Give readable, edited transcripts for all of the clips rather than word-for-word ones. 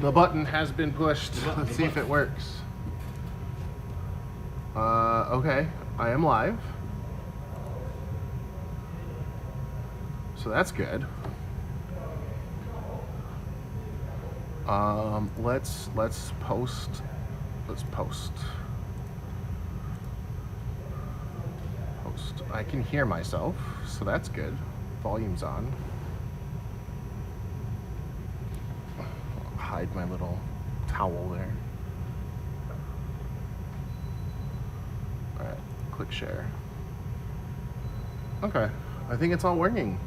The button has been pushed. Let's see if it works. Okay, I am live. So that's good. Let's post. Let's post. I can hear myself, so that's good. Volume's on. Hide my little towel there. Alright, click share. Okay, I think it's all working.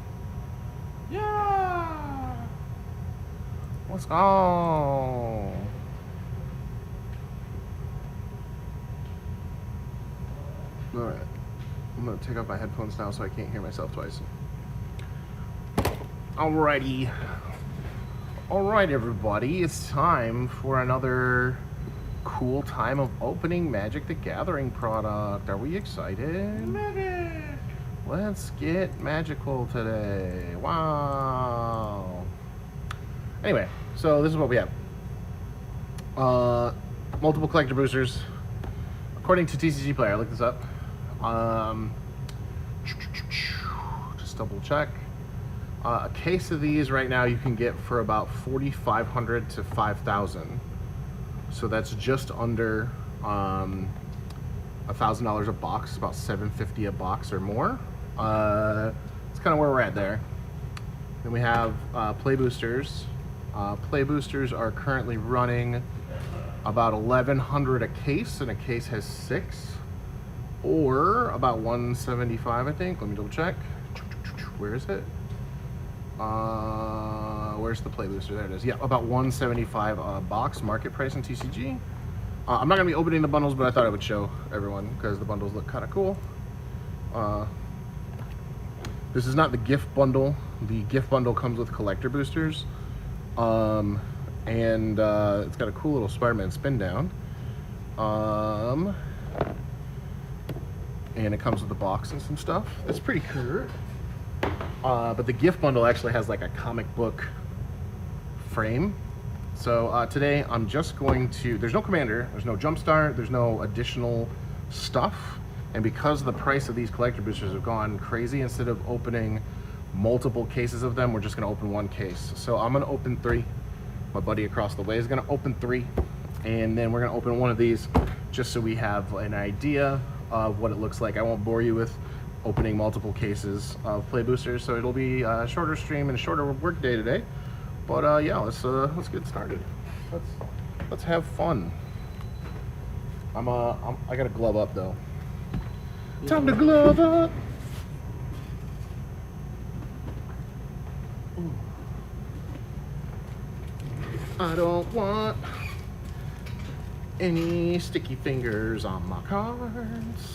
Yeah! Let's go! Alright, I'm gonna take off my headphones now so I can't hear myself twice. Alrighty. Alright everybody, it's time for another cool time of opening Magic the Gathering product. Are we excited? Magic! Let's get magical today. Wow. Anyway, so this is what we have. Multiple collector boosters. According to TCG Player, I looked this up. Just double check. A case of these right now you can get for about $4,500 to $5,000. So that's just under $1,000 a box, about $750 a box or more. It's kind of where we're at there. Then we have play boosters. Play boosters are currently running about $1,100 a case, and a case has 6, or about $175, I think. Let me double check. Where is it? Where's the play booster? There it is. Yeah, about $175 a box, market price in TCG. I'm not gonna be opening the bundles, but I thought I would show everyone because the bundles look kind of cool. This is not the gift bundle. The gift bundle comes with collector boosters, and it's got a cool little Spiderman spin down. And it comes with a box and some stuff. It's pretty cool. But the gift bundle actually has like a comic book frame. So today I'm just going to, there's no commander, there's no jumpstart, there's no additional stuff. And because the price of these collector boosters have gone crazy, instead of opening multiple cases of them, we're just gonna open one case. So I'm gonna open 3. My buddy across the way is gonna open 3. And then we're gonna open one of these just so we have an idea of what it looks like. I won't bore you with opening multiple cases of play boosters, so it'll be a shorter stream and a shorter work day today. But yeah, let's get started. Let's have fun. I gotta glove up though. Time to glove up. I don't want any sticky fingers on my cards.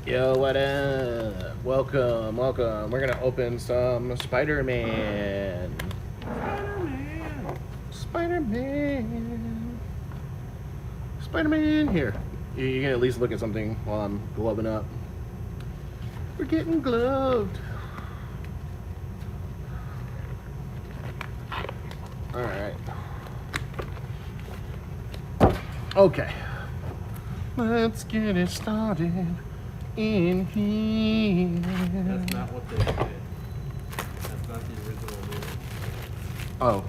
Yo, what up? Welcome. We're gonna open some Spider-Man. Spider-Man. Here. You can at least look at something while I'm gloving up. We're getting gloved. Alright. Okay. Let's get it started in here. That's not what they did. That's not the original movie. Oh,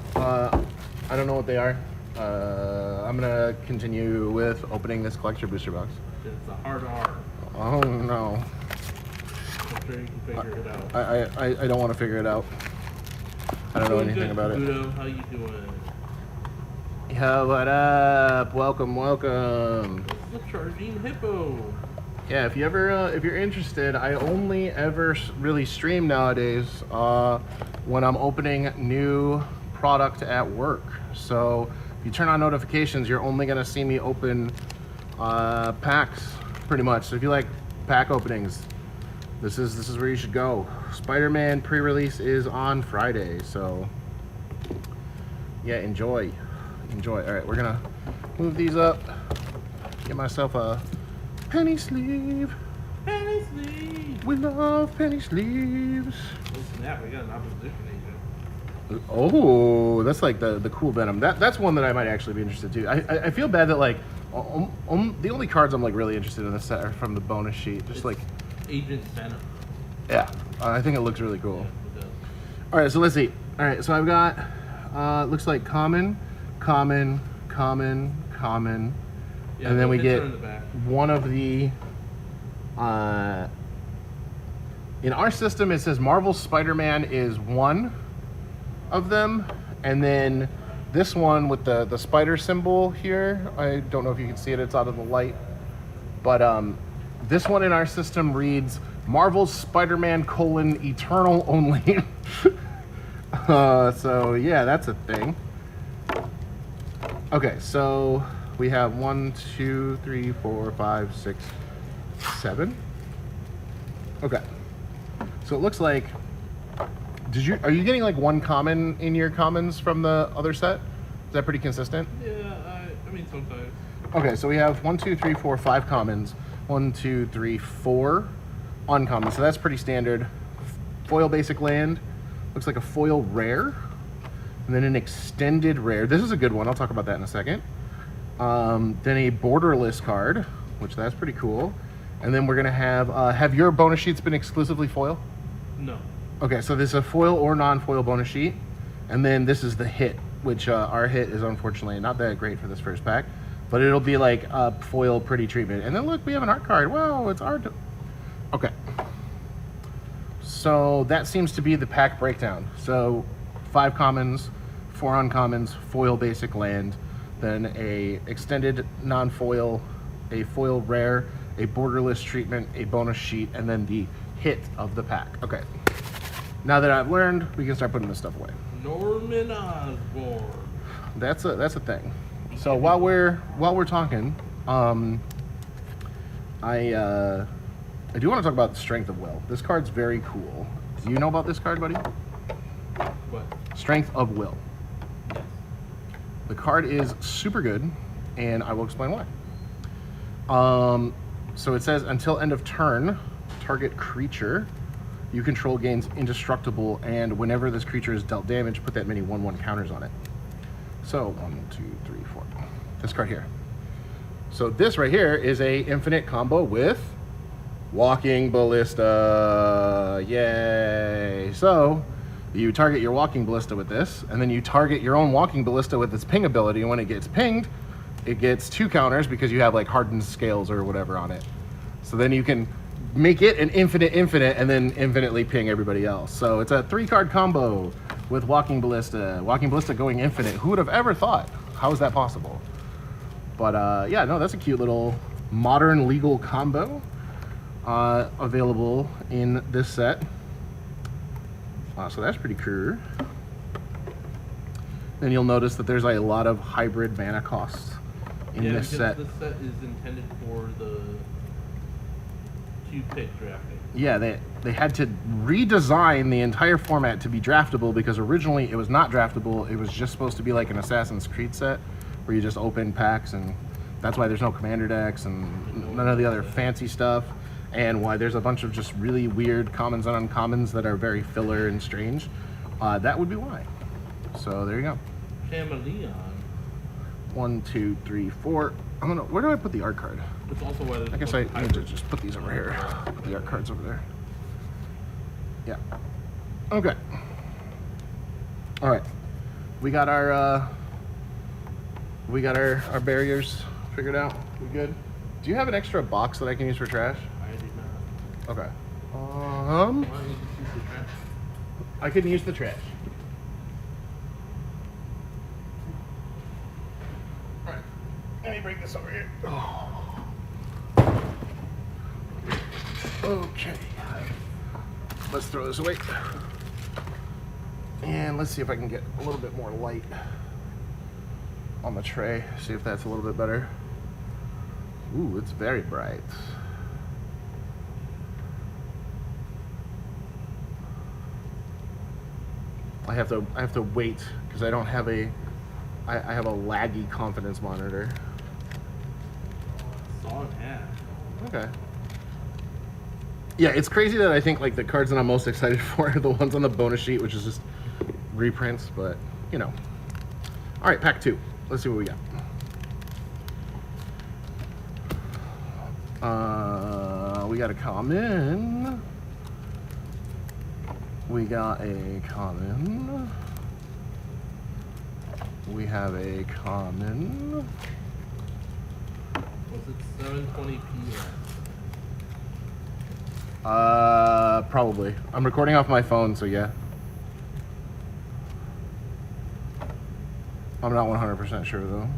I don't know what they are. I'm gonna continue with opening this collector booster box. It's a hard R. Oh no. I'm sure you can figure it out. I don't want to figure it out. I don't know anything about it. Pluto, how you doing? Yo, what up? Welcome. The charging hippo. Yeah, if you're interested, I only ever really stream nowadays when I'm opening new product at work. So if you turn on notifications, you're only gonna see me open packs, pretty much. So if you like pack openings, this is where you should go. Spider-Man pre-release is on Friday, so yeah, enjoy. All right, we're gonna move these up. Get myself a penny sleeve. Penny sleeve. We love penny sleeves. It's snap, we got an opposition agent. Oh, that's like the cool Venom. That's one that I might actually be interested too. I feel bad that like the only cards I'm like really interested in this set are from the bonus sheet. Just It's like Agent Venom. yeah, I think it looks really cool. Yeah, it does. All right, so let's see. All right, so I've got looks like common, common, common, common, Yeah, and then we hits get are in the back. one of the. In our system, it says Marvel Spider-Man is one of them, and then this one with the spider symbol here. I don't know if you can see it; it's out of the light. But this one in our system reads Marvel Spider-Man : Eternal only. So yeah, that's a thing. Okay, so we have 1, 2, 3, 4, 5, 6, 7. Okay. So it looks like, are you getting like one common in your commons from the other set? Is that pretty consistent? Yeah, I mean sometimes. Okay, so we have 1, 2, 3, 4, 5 commons. 1, 2, 3, 4 uncommons. So that's pretty standard. Foil basic land. Looks like a foil rare. And then an extended rare. This is a good one. I'll talk about that in a second. Then a borderless card, which that's pretty cool. And then we're gonna have your bonus sheets been exclusively foil? No. Okay, so this is a foil or non-foil bonus sheet. And then this is the hit, which our hit is unfortunately not that great for this first pack, but it'll be like a foil pretty treatment. And then look, we have an art card. Wow, it's art. Okay. So that seems to be the pack breakdown. So 5 commons, 4 uncommons, foil basic land, then a extended non-foil, a foil rare, a borderless treatment, a bonus sheet, and then the hit of the pack. Okay. Now that I've learned, we can start putting this stuff away. Norman Osborn. That's a thing. So while we're talking, I do want to talk about the Strength of Will. This card's very cool. Do you know about this card, buddy? What? Strength of Will. Yes. The card is super good, and I will explain why. So it says until end of turn, target creature you control gains indestructible, and whenever this creature is dealt damage, put that many 1/1 counters on it. So 1, 2, 3, 4. This card here. So this right here is a infinite combo with Walking Ballista. Yay! So you target your Walking Ballista with this, and then you target your own Walking Ballista with its ping ability, and when it gets pinged, it gets 2 counters because you have like hardened scales or whatever on it. So then you can make it an infinite, and then infinitely ping everybody else. So it's a 3-card combo with Walking Ballista. Walking Ballista going infinite. Who would have ever thought? How is that possible? But yeah, no, that's a cute little modern legal combo available in this set. So that's pretty cool. Then you'll notice that there's a lot of hybrid mana costs in this set. This set is intended for the 2-pick drafting. Yeah, they had to redesign the entire format to be draftable because originally it was not draftable. It was just supposed to be like an Assassin's Creed set where you just open packs, and that's why there's no commander decks and none of the other fancy stuff, and why there's a bunch of just really weird commons and uncommons that are very filler and strange. That would be why. So there you go. Chameleon. 1, 2, 3, 4. Where do I put the art card? It's also why there's I guess I need to just put these over here. Put the art cards over there. Yeah. Okay. All right. We got our barriers figured out. We good? Do you have an extra box that I can use for trash? I did not. Okay. Why don't you just use the trash? I can use the trash. All right. Let me bring this over here. Okay. Let's throw this away. And let's see if I can get a little bit more light on the tray. See if that's a little bit better. Ooh, it's very bright. I have to wait because I don't have I have a laggy confidence monitor. Saw an ad. Okay. Yeah, it's crazy that I think like the cards that I'm most excited for are the ones on the bonus sheet, which is just reprints, but you know. All right, pack 2. Let's see what we got. We got a common. We got a common. We have a common. Was it 720p Probably. I'm recording off my phone, so yeah. I'm not 100% sure though.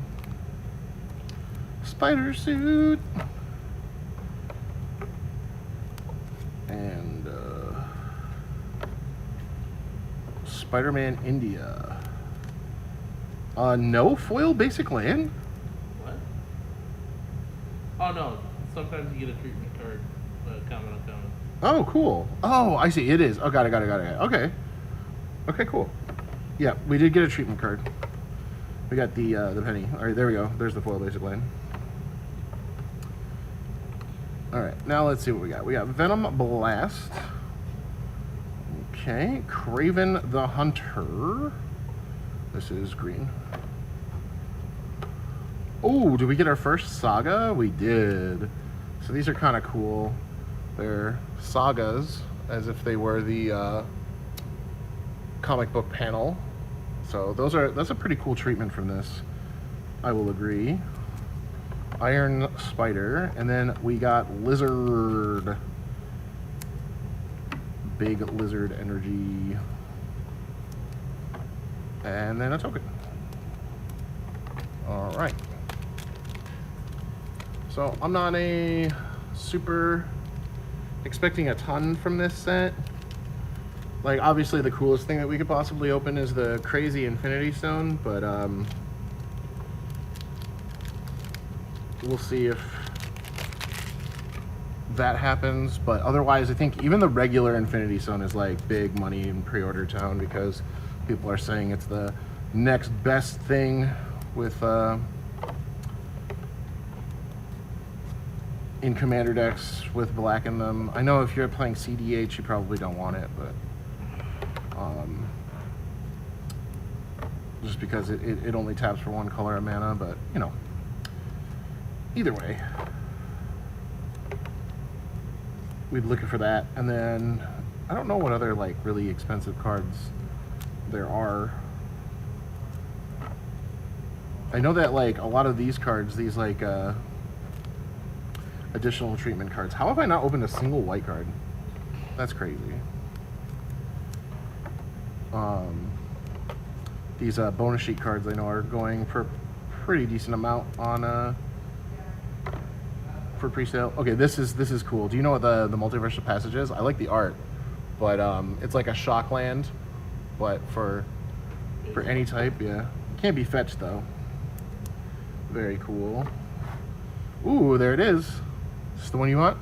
Spider suit. And Spider-Man India. No foil basic land? What? Oh no, sometimes you get a treatment card, common uncommon. Oh, cool. Oh, I see. It is. Oh, got it. Okay. Okay, cool. Yeah, we did get a treatment card. We got the penny. All right, there we go. There's the foil basic land. All right, now let's see what we got. We got Venom Blast. Okay, Craven the Hunter. This is green. Oh, did we get our first saga? We did. So these are kind of cool. They're sagas, as if they were the comic book panel. So that's a pretty cool treatment from this. I will agree. Iron Spider, and then we got Lizard. Big Lizard energy. And then a token. All right. So I'm not a super expecting a ton from this set. Like, obviously the coolest thing that we could possibly open is the crazy Infinity Stone, but we'll see if that happens. But otherwise, I think even the regular Infinity Stone is like big money in pre-order town because people are saying it's the next best thing with in commander decks with black in them. I know if you're playing CDH, you probably don't want it, but just because it only taps for 1 color of mana, but you know, either way, we'd looking for that. And then I don't know what other like really expensive cards there are. I know that like a lot of these cards, these like additional treatment cards. How have I not opened a single white card? That's crazy. These bonus sheet cards I know are going for a pretty decent amount on for pre-sale. Okay, this is cool. Do you know what the multiversal passage is? I like the art, but it's like a shock land, but for any type. Yeah, can't be fetched though. Very cool. Ooh, there it is. Is this the one you want?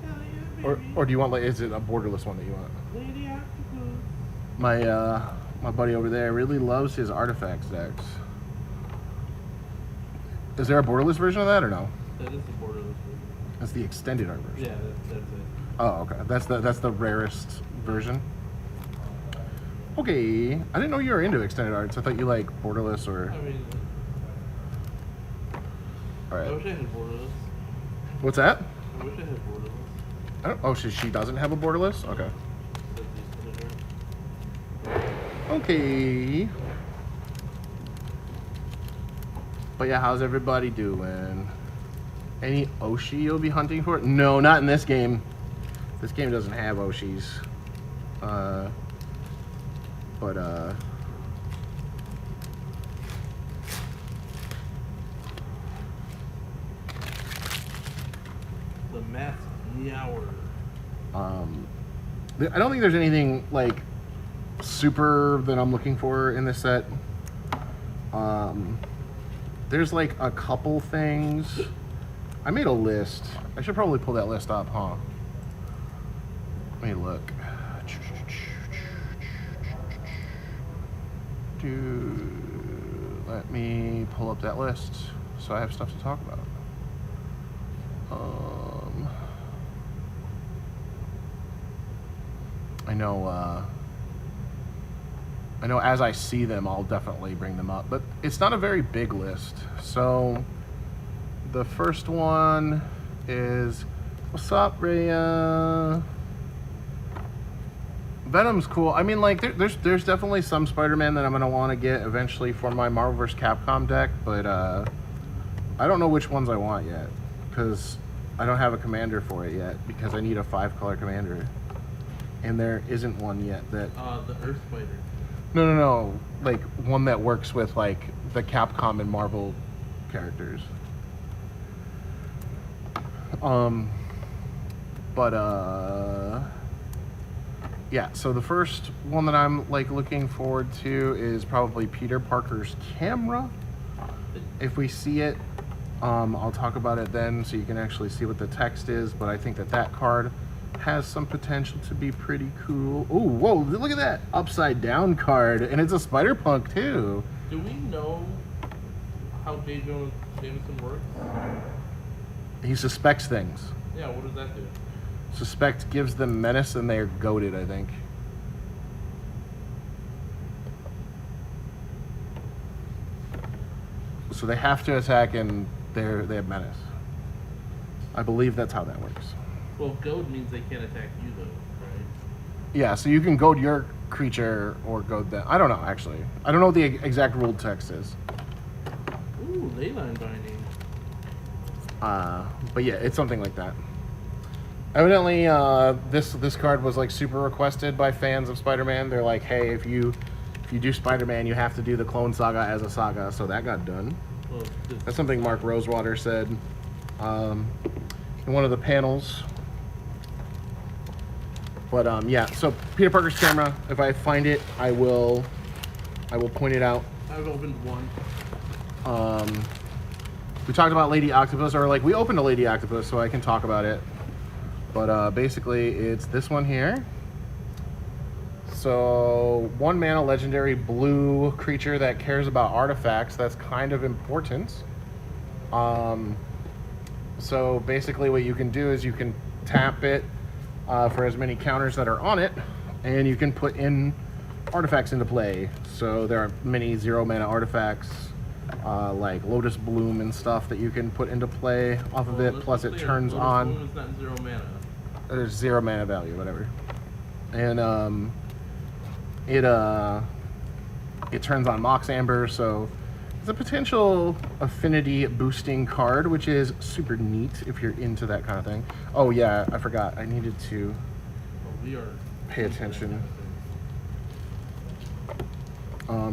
Hell yeah, Or do you want, like, is it a borderless one that you want? Lady Octopus. My buddy over there really loves his artifacts decks. Is there a borderless version of that or no? That is the borderless version. That's the extended art version. Yeah, that's it. Oh, okay. That's the rarest version. Okay, I didn't know you were into extended arts. I thought you like borderless or. I mean, All right. I wish I had borderless. What's that? I wish I had borderless. I don't, oh, she doesn't have a borderless. Okay. That's the extended art. Okay. But yeah, how's everybody doing? Any Oshi you'll be hunting for? No, not in this game. This game doesn't have Oshis. The Masked Meower. I don't think there's anything like super that I'm looking for in this set. There's like a couple things. I made a list. I should probably pull that list up, huh? Let me look. Let me pull up that list so I have stuff to talk about. I know as I see them, I'll definitely bring them up, but it's not a very big list. So the first one is, what's up, Rhea? Venom's cool. I mean, like, there's definitely some Spider-Man that I'm gonna want to get eventually for my Marvel vs. Capcom deck, but I don't know which ones I want yet, because I don't have a commander for it yet, because I need a 5-color commander, and there isn't one yet that. The Earth Spider. No. Like one that works with like the Capcom and Marvel characters. Yeah, so the first one that I'm like looking forward to is probably Peter Parker's camera. If we see it, I'll talk about it then so you can actually see what the text is, but I think that card has some potential to be pretty cool. Oh, whoa, look at that upside down card, and it's a Spider-Punk too. Do we know how J. Jonah Jameson works? He suspects things. Yeah, what does that do? Suspect gives them menace and they're goaded, I think. So they have to attack and they have menace. I believe that's how that works. Well, goad means they can't attack you though, right? Yeah, so you can goad your creature or goad them. I don't know, actually. I don't know what the exact rule text is. Ooh, leyline binding. But yeah, it's something like that. Evidently, this card was like super requested by fans of Spider-Man. They're like, hey, if you do Spider-Man, you have to do the Clone Saga as a saga. So that got done. Well, That's something Mark Rosewater said in one of the panels. But yeah, so Peter Parker's camera. If I find it, I will point it out. I've opened one. We talked about Lady Octopus, or like we opened a Lady Octopus, so I can talk about it. But basically, it's this one here. So 1 mana legendary blue creature that cares about artifacts. That's kind of important. So basically, what you can do is you can tap it for as many counters that are on it, and you can put in artifacts into play. So there are many 0 mana artifacts. Like Lotus Bloom and stuff that you can put into play off of it. Plus, it turns Lotus on. Bloom is not 0 mana. There's 0 mana value, whatever, and it turns on Mox Amber, so it's a potential affinity boosting card, which is super neat if you're into that kind of thing. Oh yeah, I forgot. I needed to pay attention.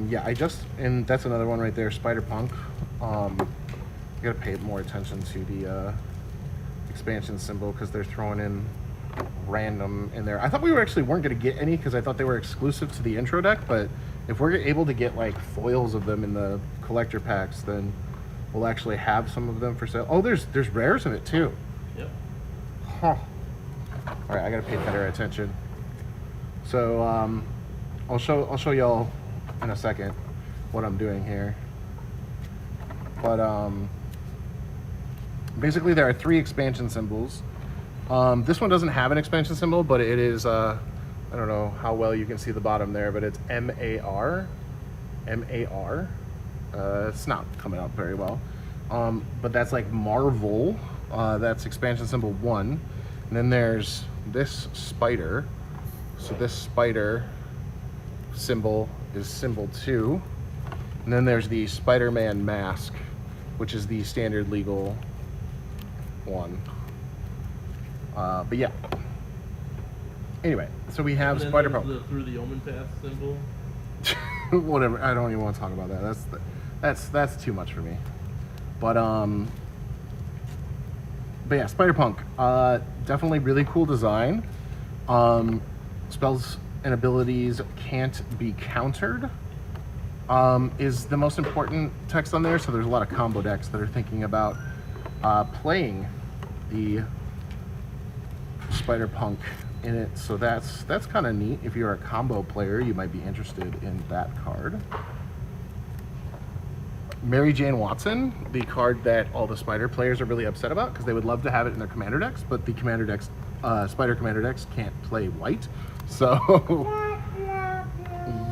Yeah, and that's another one right there, Spider-Punk. You gotta pay more attention to the expansion symbol because they're throwing in random in there. I thought we weren't gonna get any because I thought they were exclusive to the intro deck, but if we're able to get like foils of them in the collector packs, then we'll actually have some of them for sale. Oh, there's rares in it too. Yep. Huh. All right, I gotta pay better attention. So I'll show y'all in a second what I'm doing here. But basically there are 3 expansion symbols. This one doesn't have an expansion symbol, but it is I don't know how well you can see the bottom there, but it's MAR. It's not coming out very well. But that's like Marvel. That's expansion symbol 1. And then there's this spider. So this spider symbol is symbol 2. And then there's the Spider-Man mask, which is the standard legal one. But yeah. Anyway, so we have Spider-Punk. Through the Omen Path symbol. Whatever. I don't even want to talk about that. That's too much for me. But yeah, Spider-Punk. Definitely really cool design. Spells and abilities can't be countered. Is the most important text on there. So there's a lot of combo decks that are thinking about playing the Spider-Punk in it, so that's kind of neat. If you're a combo player, you might be interested in that card. Mary Jane Watson, the card that all the Spider players are really upset about because they would love to have it in their commander decks, but the commander decks, Spider commander decks can't play white, So,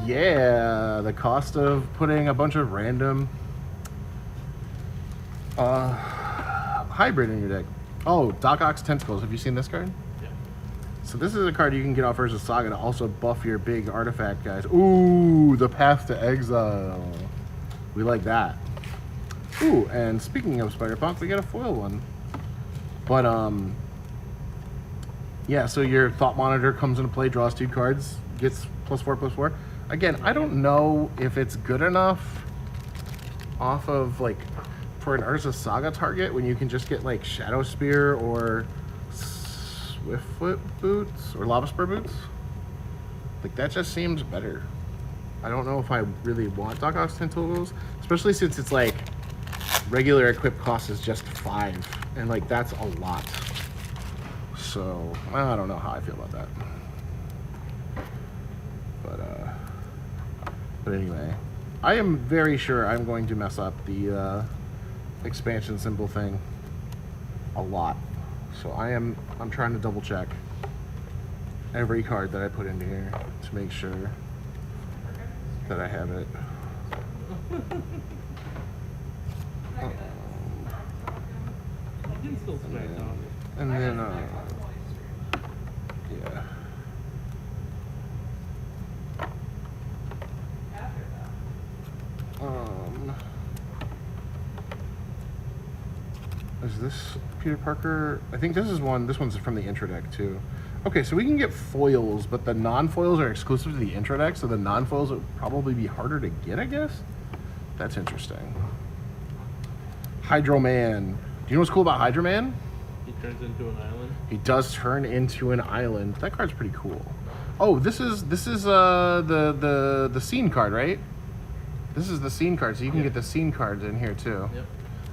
yeah, the cost of putting a bunch of random hybrid in your deck. Oh, Doc Ock's Tentacles. Have you seen this card? Yeah. So this is a card you can get off Urza Saga to also buff your big artifact guys. Ooh, the Path to Exile. We like that. Ooh, and speaking of Spider-Punk, we got a foil one. But, yeah, so your Thought Monitor comes into play, draws 2 cards, gets +4/+4. Again, I don't know if it's good enough off of, like, for an Urza Saga target when you can just get, like, Shadow Spear or Swiftfoot Boots or Lava Spur Boots. Like, that just seems better. I don't know if I really want Doc Ock's Tentacles, especially since it's, like, regular equip cost is just 5, and, like, that's a lot. So, I don't know how I feel about that. But anyway, I am very sure I'm going to mess up the expansion symbol thing a lot. So I'm trying to double check every card that I put into here to make sure that I have it. You can still smack off. And then, yeah. Is this Peter Parker? I think this is one. This one's from the intro deck too. Okay, so we can get foils, but the non-foils are exclusive to the intro deck, so the non-foils would probably be harder to get, I guess. That's interesting. Hydro Man. Do you know what's cool about Hydro Man? He turns into an island. He does turn into an island. That card's pretty cool. Oh, this is the scene card, right? This is the scene card, so you can get the scene cards in here too. Yep.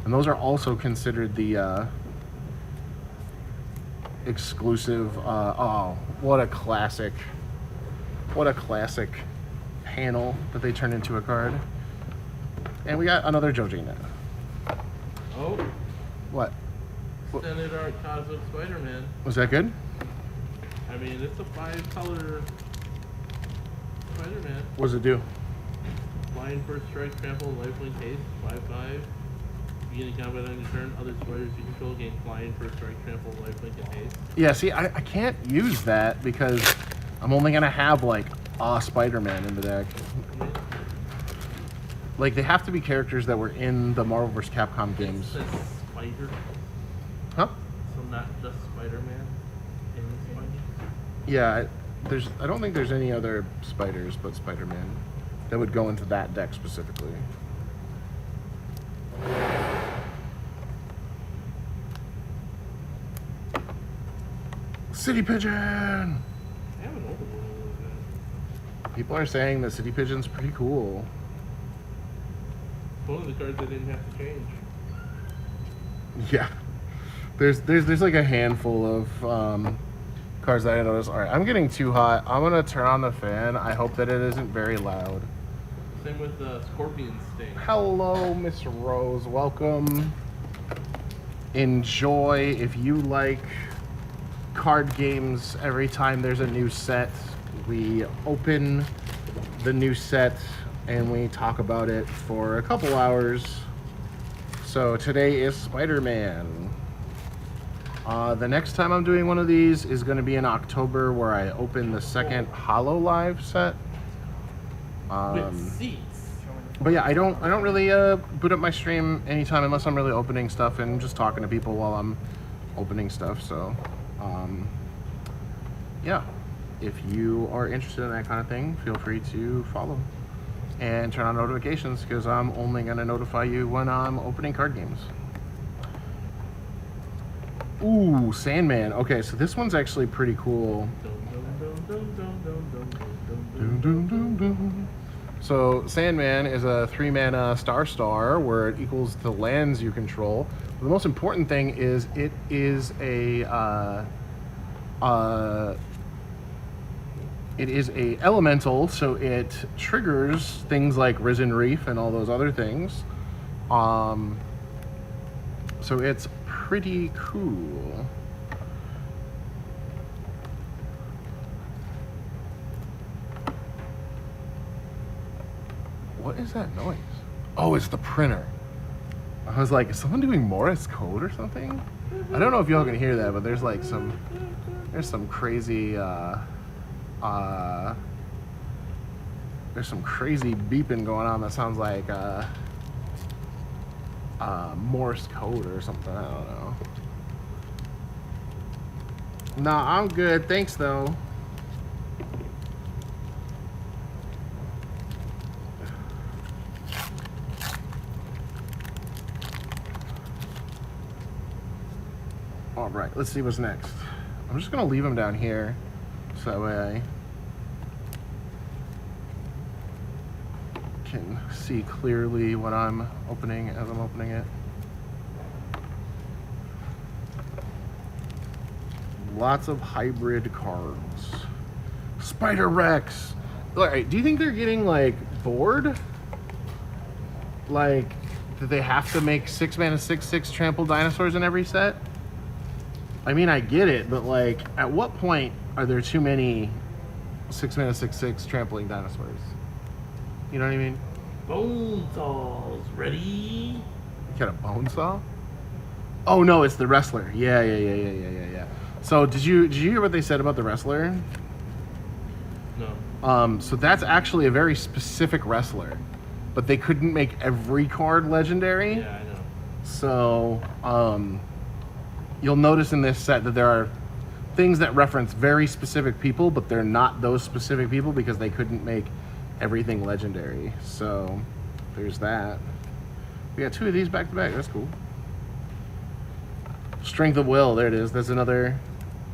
And those are also considered the exclusive. Oh, what a classic! What a classic panel that they turn into a card. And we got another Jojina. Oh. What? Extended Art Cosmic Spider-Man. Was that good? I mean, it's a 5-color Spider-Man. What does it do? Flying first strike, trample, lifelink haste, 5/5. Beginning combat on your turn, other spiders you control gain flying first strike, trample, lifelink, and haste. Yeah, see, I can't use that because I'm only gonna have like a Spider-Man in the deck. Like, they have to be characters that were in the Marvel vs. Capcom games. It says Spider, Huh? so not just Spider-Man in Spider. Yeah, I don't think there's any other spiders but Spider-Man that would go into that deck specifically. City Pigeon! I haven't opened one of those. People are saying the City Pigeon's pretty cool. One of the cards I didn't have to change. Yeah. There's like a handful of cards that I noticed. Alright, I'm getting too hot. I'm gonna turn on the fan. I hope that it isn't very loud. Same with Scorpion Sting. Hello, Miss Rose. Welcome. Enjoy. If you like card games, every time there's a new set, we open the new set and we talk about it for a couple hours. So today is Spider-Man. The next time I'm doing one of these is going to be in October, where I open the second Hololive set. With seats. But yeah, I don't really boot up my stream anytime unless I'm really opening stuff and just talking to people while I'm opening stuff. So, yeah, if you are interested in that kind of thing, feel free to follow and turn on notifications, because I'm only going to notify you when I'm opening card games. Ooh, Sandman. Okay, so this one's actually pretty cool. So Sandman is a 3-mana star where it equals the lands you control. But the most important thing is it is a elemental, so it triggers things like Risen Reef and all those other things. So it's pretty cool. What is that noise? Oh, it's the printer. I was like, is someone doing Morse code or something? I don't know if y'all can hear that, but there's like some crazy there's some crazy beeping going on that sounds like Morse code or something. I don't know. Nah, I'm good. Thanks though. All right, let's see what's next. I'm just gonna leave them down here so that way I can see clearly what I'm opening as I'm opening it. Lots of hybrid cards. Spider Rex. All right, do you think they're getting like bored? Like, do they have to make 6-mana 6/6 trampled dinosaurs in every set? I mean, I get it, but like, at what point are there too many 6-mana 6/6 trampling dinosaurs? You know what I mean? Bone saws ready. You got a bone saw? Oh no, it's the wrestler. Yeah. So did you hear what they said about the wrestler? No. So that's actually a very specific wrestler, but they couldn't make every card legendary. Yeah, I know. So you'll notice in this set that there are things that reference very specific people, but they're not those specific people because they couldn't make everything legendary. So there's that. We got 2 of these back to back. That's cool. Strength of Will. There it is. That's another.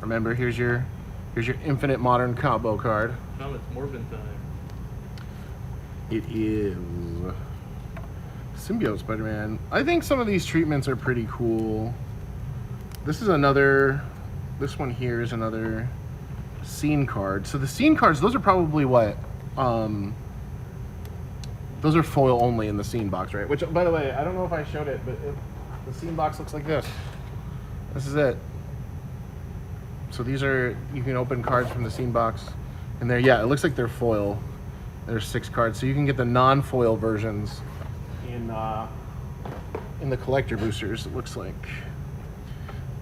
Remember, here's your infinite modern combo card. Tom, it's Morbin time. It is. Symbiote Spider-Man. I think some of these treatments are pretty cool. This is another. This one here is another scene card. So the scene cards, those are probably what? Those are foil only in the scene box, right? Which, by the way, I don't know if I showed it, but the scene box looks like this. This is it. So these are, you can open cards from the scene box. And they're, yeah, it looks like they're foil. There's 6 cards. So you can get the non-foil versions in the collector boosters, it looks like.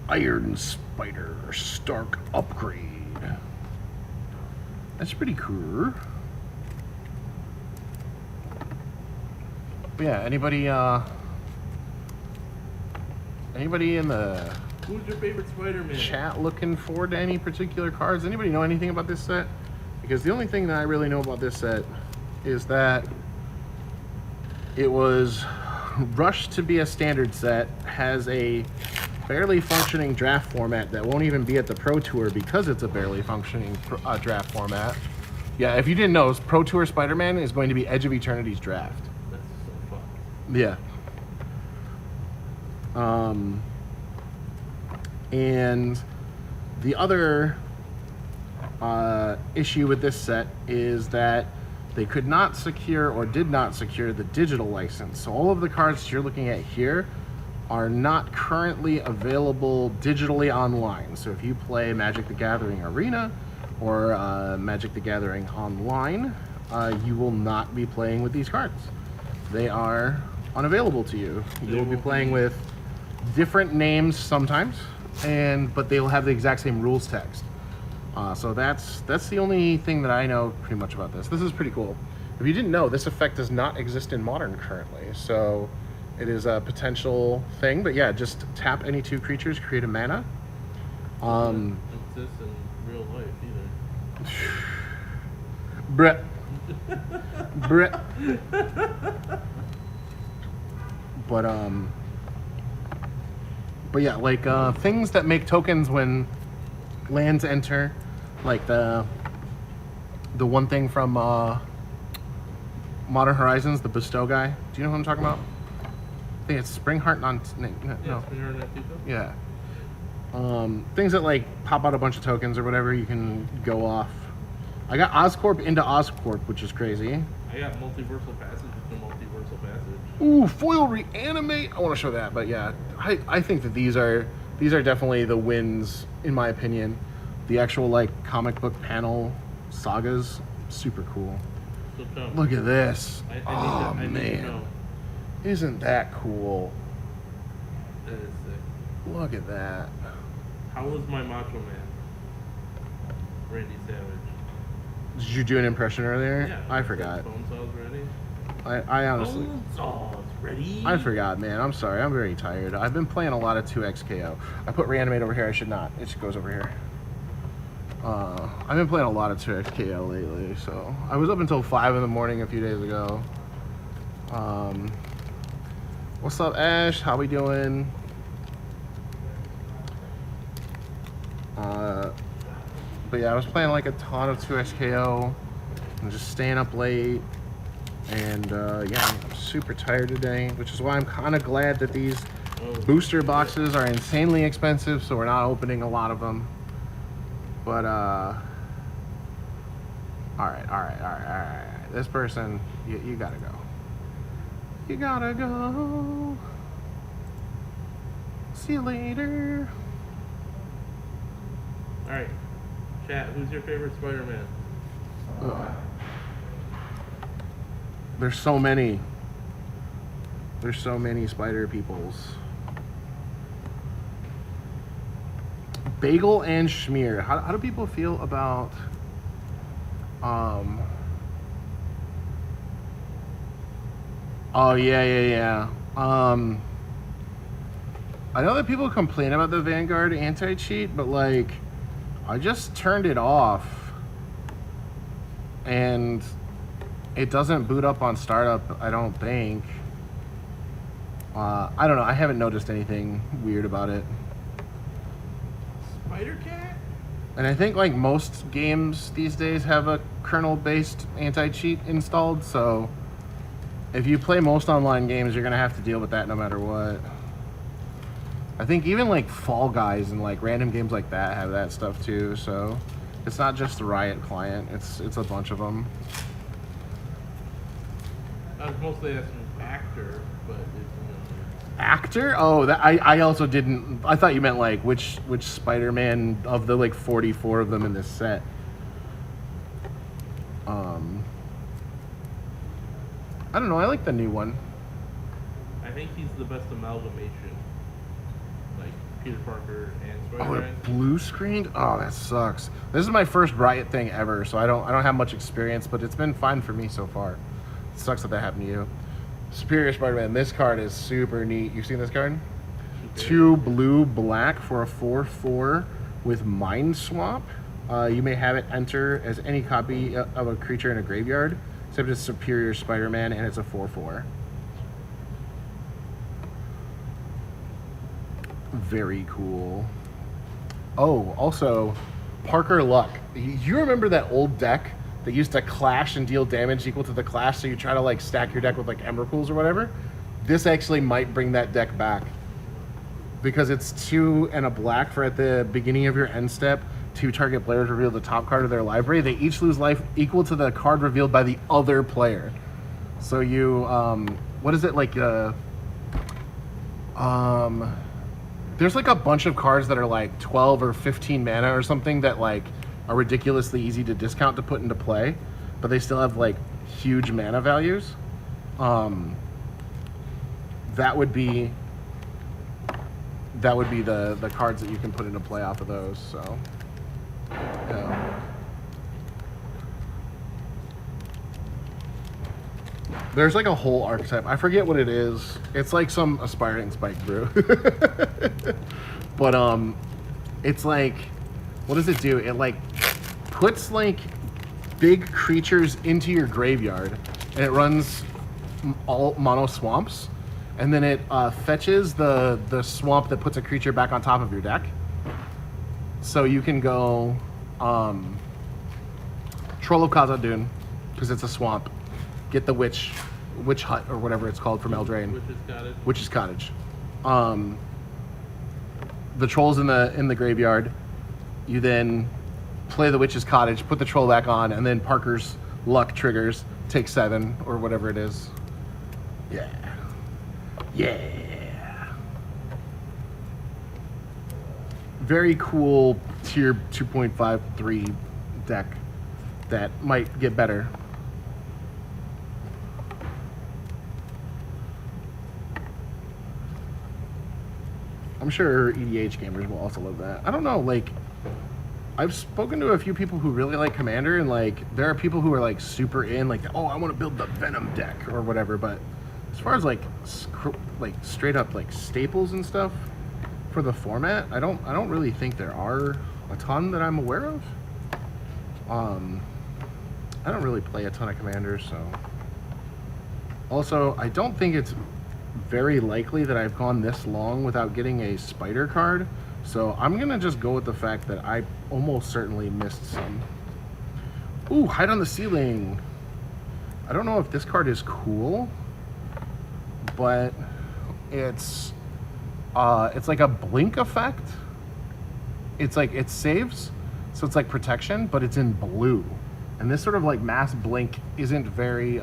Iron Spider Stark Upgrade. That's pretty cool. But yeah, anybody in the Who's your favorite Spider-Man? chat looking forward to any particular cards? Anybody know anything about this set? Because the only thing that I really know about this set is that it was rushed to be a standard set, has a barely functioning draft format that won't even be at the Pro Tour because it's a barely functioning draft format. Yeah, if you didn't know, Pro Tour Spider-Man is going to be Edge of Eternity's draft. That's so fun. Yeah. And the other issue with this set is that they could not secure or did not secure the digital license. So all of the cards you're looking at here are not currently available digitally online. So if you play Magic the Gathering Arena or Magic the Gathering Online, you will not be playing with these cards. They are unavailable to you. You will be playing with different names sometimes, but they will have the exact same rules text. So that's the only thing that I know pretty much about this. This is pretty cool. If you didn't know, this effect does not exist in Modern currently, so it is a potential thing. But yeah, just tap any 2 creatures, create a mana. Doesn't exist in real life either. Brett. Brett. But yeah, like things that make tokens when lands enter, like the one thing from Modern Horizons, the bestow guy. Do you know what I'm talking about? I think it's Springheart no. Yeah, Springheart Nantito? Yeah. Things that like pop out a bunch of tokens or whatever, you can go off. I got Oscorp into Oscorp, which is crazy. I got Multiversal Passage with the Multiversal Passage. Ooh, foil reanimate. I want to show that, but yeah, I think that these are definitely the wins in my opinion. The actual like comic book panel sagas, super cool. So come. Look at this. I need Oh, to man. know. Isn't that cool? That is sick. Look at that. How was my Macho Man? Randy Savage. Did you do an impression earlier? Yeah. I forgot. Bone saws ready. I honestly... Bone saws ready. I forgot, man. I'm sorry. I'm very tired. I've been playing a lot of 2XKO. I put Reanimate over here. I should not. It just goes over here. I've been playing a lot of 2XKO lately, so... I was up until 5 in the morning a few days ago. What's up, Ash? How we doing? But yeah, I was playing like a ton of 2XKO and just staying up late. And yeah, I'm super tired today, which is why I'm kind of glad that these booster boxes are insanely expensive, so we're not opening a lot of them. But all right. This person, you gotta go. You gotta go. See you later. All right, chat. Who's your favorite Spider-Man? Ugh. There's so many. There's so many spider peoples. Bagel and Schmear. How do people feel about oh yeah. I know that people complain about the Vanguard anti-cheat, but like I just turned it off and it doesn't boot up on startup, I don't think. I don't know, I haven't noticed anything weird about it. Spider-Cat? And I think like most games these days have a kernel-based anti-cheat installed, so if you play most online games, you're gonna have to deal with that no matter what. I think even like Fall Guys and like random games like that have that stuff too, so it's not just the Riot client, it's a bunch of them. I was mostly asking actor, but it's, Actor? Oh, that I also didn't. I thought you meant like which Spider-Man of the like 44 of them in this set. I don't know. I like the new one. I think he's the best amalgamation, like Peter Parker and Oh, Spider-Man. it blue screened? Oh, that sucks. This is my first Riot thing ever, so I don't have much experience, but it's been fine for me so far. It sucks that happened to you. Superior Spider-Man. This card is super neat. You've seen this card? 2 blue black for a 4/4 with Mind Swap. You may have it enter as any copy of a creature in a graveyard, except it's Superior Spider-Man and it's a 4/4. Very cool. Oh, also, Parker Luck. You remember that old deck that used to clash and deal damage equal to the clash, so you try to like stack your deck with like Emrakuls or whatever? This actually might bring that deck back, because it's 2 and a black for at the beginning of your end step, 2 target players reveal the top card of their library. They each lose life equal to the card revealed by the other player. So you what is it, like there's like a bunch of cards that are like 12 or 15 mana or something that like are ridiculously easy to discount to put into play, but they still have like huge mana values. That would be the cards that you can put into play off of those. So yeah. There's like a whole archetype. I forget what it is. It's like some aspiring spike brew. But it's like, what does it do? It like puts like big creatures into your graveyard, and it runs all mono swamps, and then it fetches the swamp that puts a creature back on top of your deck. So you can go Troll of Khazad-dûn, because it's a swamp. Get the witch hut or whatever it's called from Eldraine. Witch's Cottage. The troll's in the graveyard. You then play the Witch's Cottage, put the troll back on, and then Parker's Luck triggers, take 7 or whatever it is. Yeah. Very cool tier 2.53 deck that might get better. I'm sure EDH gamers will also love that. I don't know, like, I've spoken to a few people who really like Commander, and like there are people who are like super in, like, oh, I want to build the Venom deck or whatever. But as far as like straight up like staples and stuff for the format, I don't really think there are a ton that I'm aware of. I don't really play a ton of Commander, so. Also, I don't think it's very likely that I've gone this long without getting a Spider card. So I'm gonna just go with the fact that I almost certainly missed some. Ooh, Hide on the Ceiling. I don't know if this card is cool, but it's like a blink effect. It's like, it saves, so it's like protection, but it's in blue. And this sort of like mass blink isn't very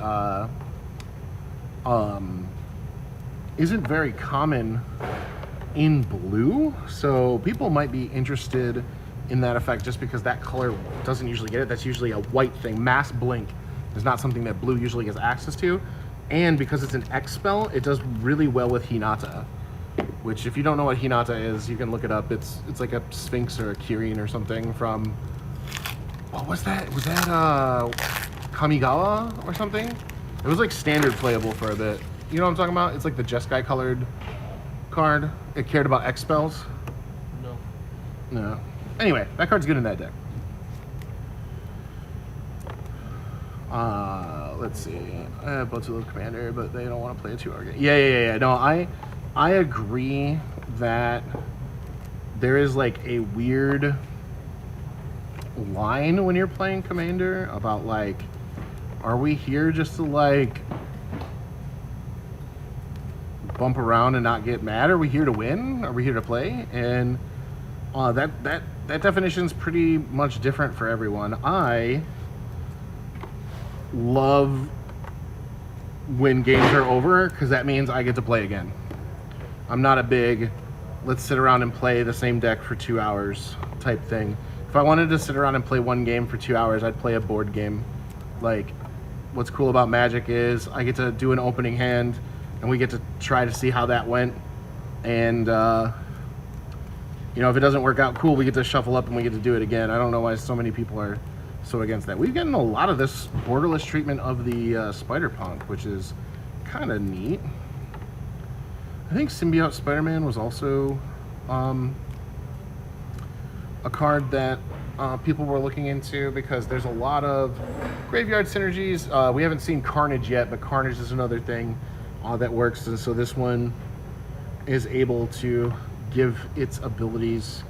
common in blue, so people might be interested in that effect just because that color doesn't usually get it. That's usually a white thing. Mass blink is not something that blue usually gets access to, and because it's an X spell, it does really well with Hinata, which if you don't know what Hinata is, you can look it up. It's like a Sphinx or a Kirin or something from, what was that? Was that Kamigawa or something? It was like standard playable for a bit. You know what I'm talking about? It's like the Jeskai colored card. It cared about X spells. No. Anyway, that card's good in that deck. Let's see. I have Botsulo Commander, but they don't want to play a 2-hour game. Yeah. No, I agree that there is like a weird line when you're playing Commander about like, are we here just to like bump around and not get mad? Are we here to win? Are we here to play? And that definition is pretty much different for everyone. I love when games are over because that means I get to play again. I'm not a big let's sit around and play the same deck for 2 hours type thing. If I wanted to sit around and play one game for 2 hours, I'd play a board game. Like, what's cool about Magic is I get to do an opening hand and we get to try to see how that went. And, you know, if it doesn't work out, cool, we get to shuffle up and we get to do it again. I don't know why so many people are so against that. We've gotten a lot of this borderless treatment of the Spider-Punk, which is kind of neat. I think Symbiote Spider-Man was also a card that people were looking into because there's a lot of graveyard synergies. We haven't seen Carnage yet, but Carnage is another thing that works. And so this one is able to give its abilities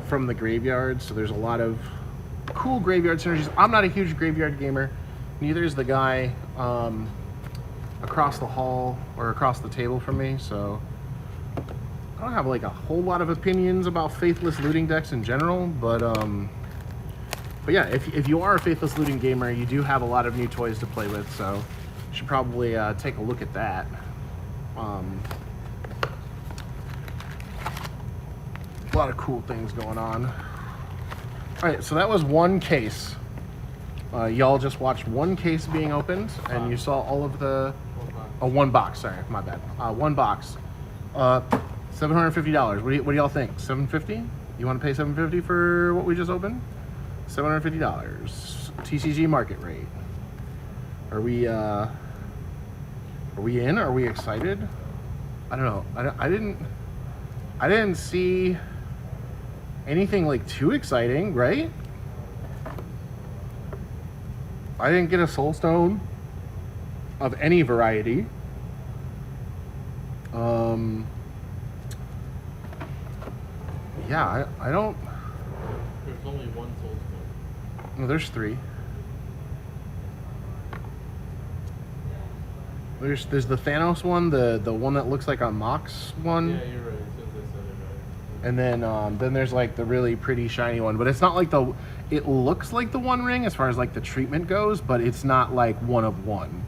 from the graveyard. So there's a lot of cool graveyard synergies. I'm not a huge graveyard gamer. Neither is the guy across the hall or across the table from me. So I don't have like a whole lot of opinions about faithless looting decks in general, but yeah, if you are a faithless looting gamer, you do have a lot of new toys to play with, so you should probably take a look at that. A lot of cool things going on. All right, so that was one case. Y'all just watched one case being opened, and you saw all of the... Oh, one box, sorry, my bad. One box. $750. What do y'all think? $750? You want to pay $750 for what we just opened? $750. TCG market rate. Are we in? Are we excited? I don't know. I didn't see anything like too exciting, right? I didn't get a Soul Stone of any variety. Yeah, I don't... There's only one Soul Stone. No, there's 3. There's the Thanos one, the one that looks like a Mox one. Yeah, you're right. Since I said it right. And then there's like the really pretty shiny one, but it's not like the... It looks like the One Ring as far as like the treatment goes, but it's not like one of one.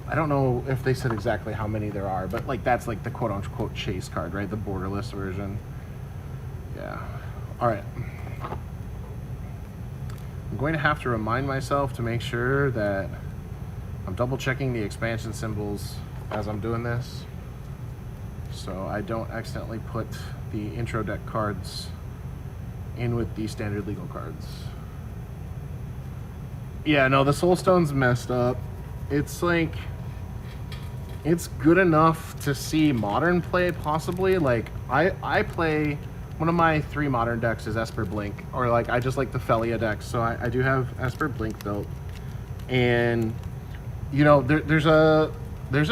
I don't know if they said exactly how many there are, but like that's like the quote-unquote chase card, right? The borderless version. Yeah. All right. I'm going to have to remind myself to make sure that I'm double checking the expansion symbols as I'm doing this. so I don't accidentally put the intro deck cards in with the standard legal cards. Yeah, no, the Soul Stone's messed up. It's like, it's good enough to see modern play, possibly. Like, I play, one of my 3 modern decks is Esper Blink, or like, I just like the Felia decks, so I do have Esper Blink built. And, you know, there's a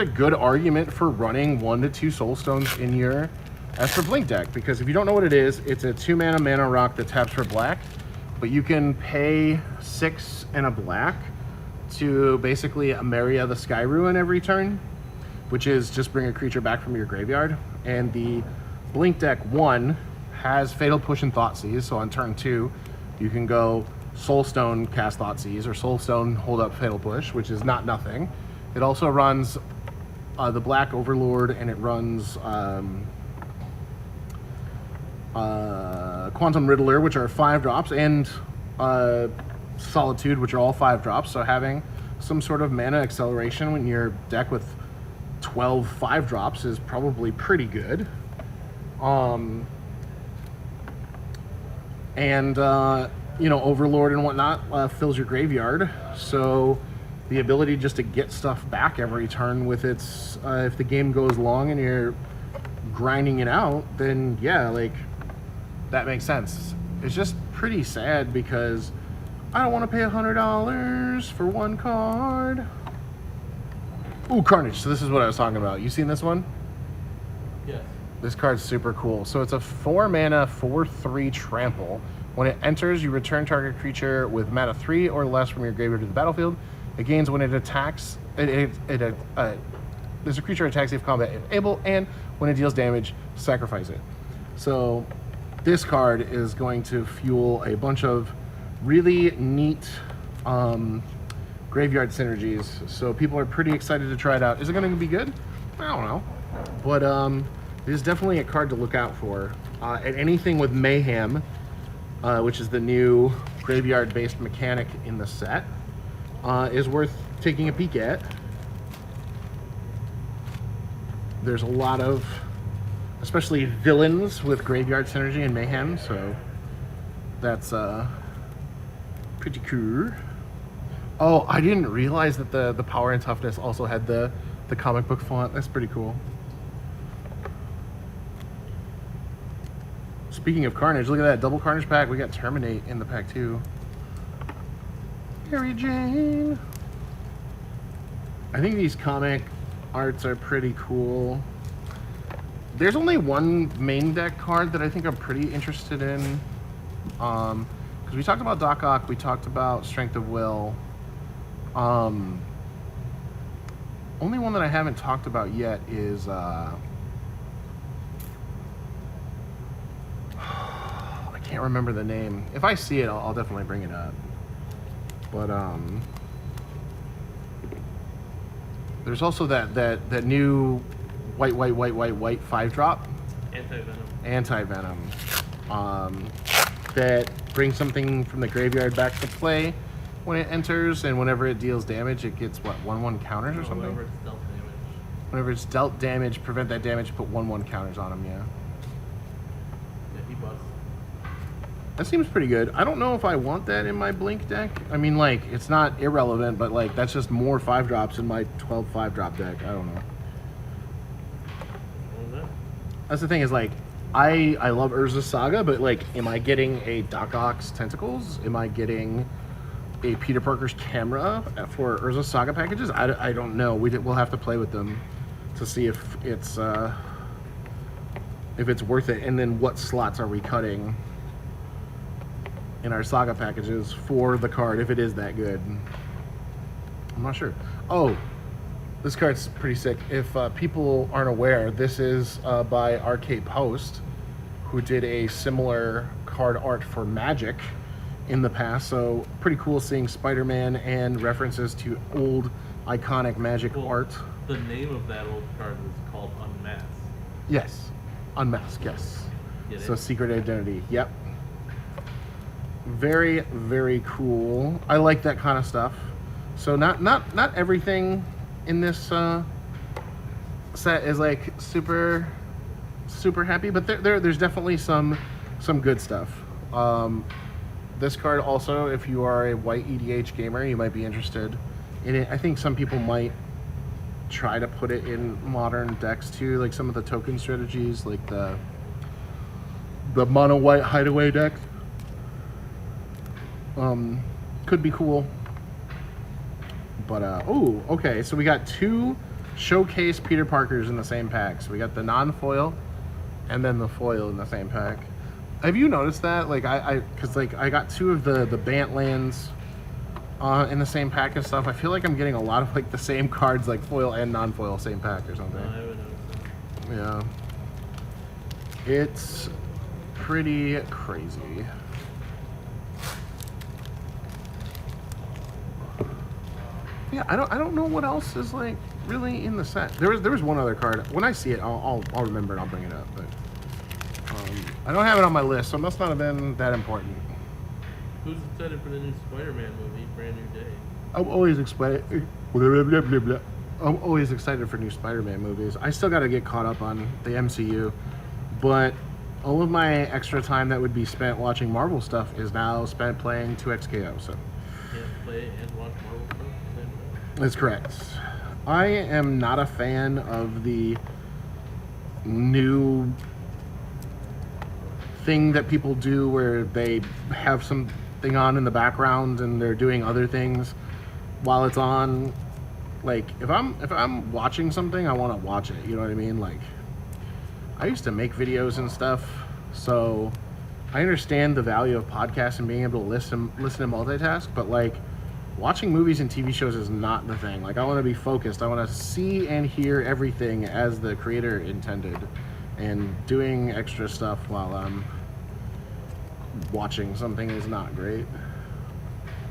good argument for running 1 to 2 Soul Stones in your Esper Blink deck, because if you don't know what it is, it's a 2 mana rock that taps for black, but you can pay 6 and a black to basically Ameria the Sky Ruin every turn, which is just bring a creature back from your graveyard. And the Blink deck 1 has Fatal Push and Thoughtseize, so on turn 2 you can go Soulstone, cast Thoughtseize, or Soulstone, hold up Fatal Push, which is not nothing. It also runs the Black Overlord, and it runs Quantum Riddler, which are 5 drops, and Solitude, which are all 5 drops. So having some sort of mana acceleration when your deck with 12 5 drops is probably pretty good. You know, Overlord and whatnot fills your graveyard, so the ability just to get stuff back every turn with its, if the game goes long and you're grinding it out, then yeah, like, that makes sense. It's just pretty sad because I don't want to pay $100 for 1 card. Ooh, Carnage. So this is what I was talking about. You seen this one? Yes. This card's super cool. So it's a 4 mana, 4/3 trample. When it enters, you return target creature with mana 3 or less from your graveyard to the battlefield. It gains when it attacks. There's a creature attacks if combat able, and when it deals damage, sacrifice it. So this card is going to fuel a bunch of really neat graveyard synergies. So people are pretty excited to try it out. Is it going to be good? I don't know, but it is definitely a card to look out for. And anything with Mayhem, which is the new graveyard-based mechanic in the set, is worth taking a peek at. There's a lot of, especially villains with graveyard synergy and Mayhem, so that's pretty cool. Oh, I didn't realize that the power and toughness also had the comic book font. That's pretty cool. Speaking of Carnage, look at that double Carnage pack. We got Terminate in the pack too. Mary Jane. I think these comic arts are pretty cool. There's only one main deck card that I think I'm pretty interested in. Because we talked about Doc Ock, we talked about Strength of Will. Only one that I haven't talked about yet is I can't remember the name. If I see it, I'll definitely bring it up. But there's also that new white 5-drop. Anti-Venom. That brings something from the graveyard back to play when it enters, and whenever it deals damage, it gets what, 1/1 counters or something? Whenever it's dealt damage. Whenever it's dealt damage, prevent that damage, put 1/1 counters on them, yeah. Yeah, he busts. That seems pretty good. I don't know if I want that in my Blink deck. I mean, like, it's not irrelevant, but like, that's just more 5-drops in my 12 5-drop deck. I don't know. That's the thing, is like, I love Urza's Saga, but like, am I getting a Doc Ock's Tentacles? Am I getting a Peter Parker's Camera for Urza's Saga packages? I don't know. We'll have to play with them to see if it's worth it, and then what slots are we cutting in our Saga packages for the card if it is that good. I'm not sure. Oh, this card's pretty sick. If people aren't aware, this is by Arcade Post, who did a similar card art for Magic in the past. So pretty cool seeing Spider-Man and references to old iconic Magic art. The name of that old card was called Unmasked. Yes, Unmasked. Yes. So Secret Identity. Yep. Very, very cool. I like that kind of stuff. So not everything in this set is like super super happy, but there's definitely some good stuff. This card also, if you are a white EDH gamer, you might be interested in it. I think some people might try to put it in modern decks too, like some of the token strategies, like the mono white hideaway deck. Could be cool. But oh, okay, so we got 2 showcase Peter Parkers in the same pack. So we got the non-foil and then the foil in the same pack. Have you noticed that? Like because like I got 2 of the Bantlands in the same pack and stuff. I feel like I'm getting a lot of like the same cards, like foil and non-foil, same pack or something. No, I haven't noticed that. Yeah, it's pretty crazy. Yeah, I don't know what else is like really in the set. There was one other card. When I see it, I'll remember and I'll bring it up. But I don't have it on my list, so it must not have been that important. Who's excited for the new Spider-Man movie, Brand New Day? I'm always excited. I'm always excited for new Spider-Man movies. I still got to get caught up on the MCU, but all of my extra time that would be spent watching Marvel stuff is now spent playing 2XKO. So Can't play and watch Marvel stuff? that's correct. I am not a fan of the new thing that people do where they have something on in the background and they're doing other things while it's on. Like if I'm watching something, I want to watch it, you know what I mean? Like I used to make videos and stuff, so I understand the value of podcasts and being able to listen and multitask, but like watching movies and TV shows is not the thing. Like I want to be focused. I want to see and hear everything as the creator intended, and doing extra stuff while I'm watching something is not great.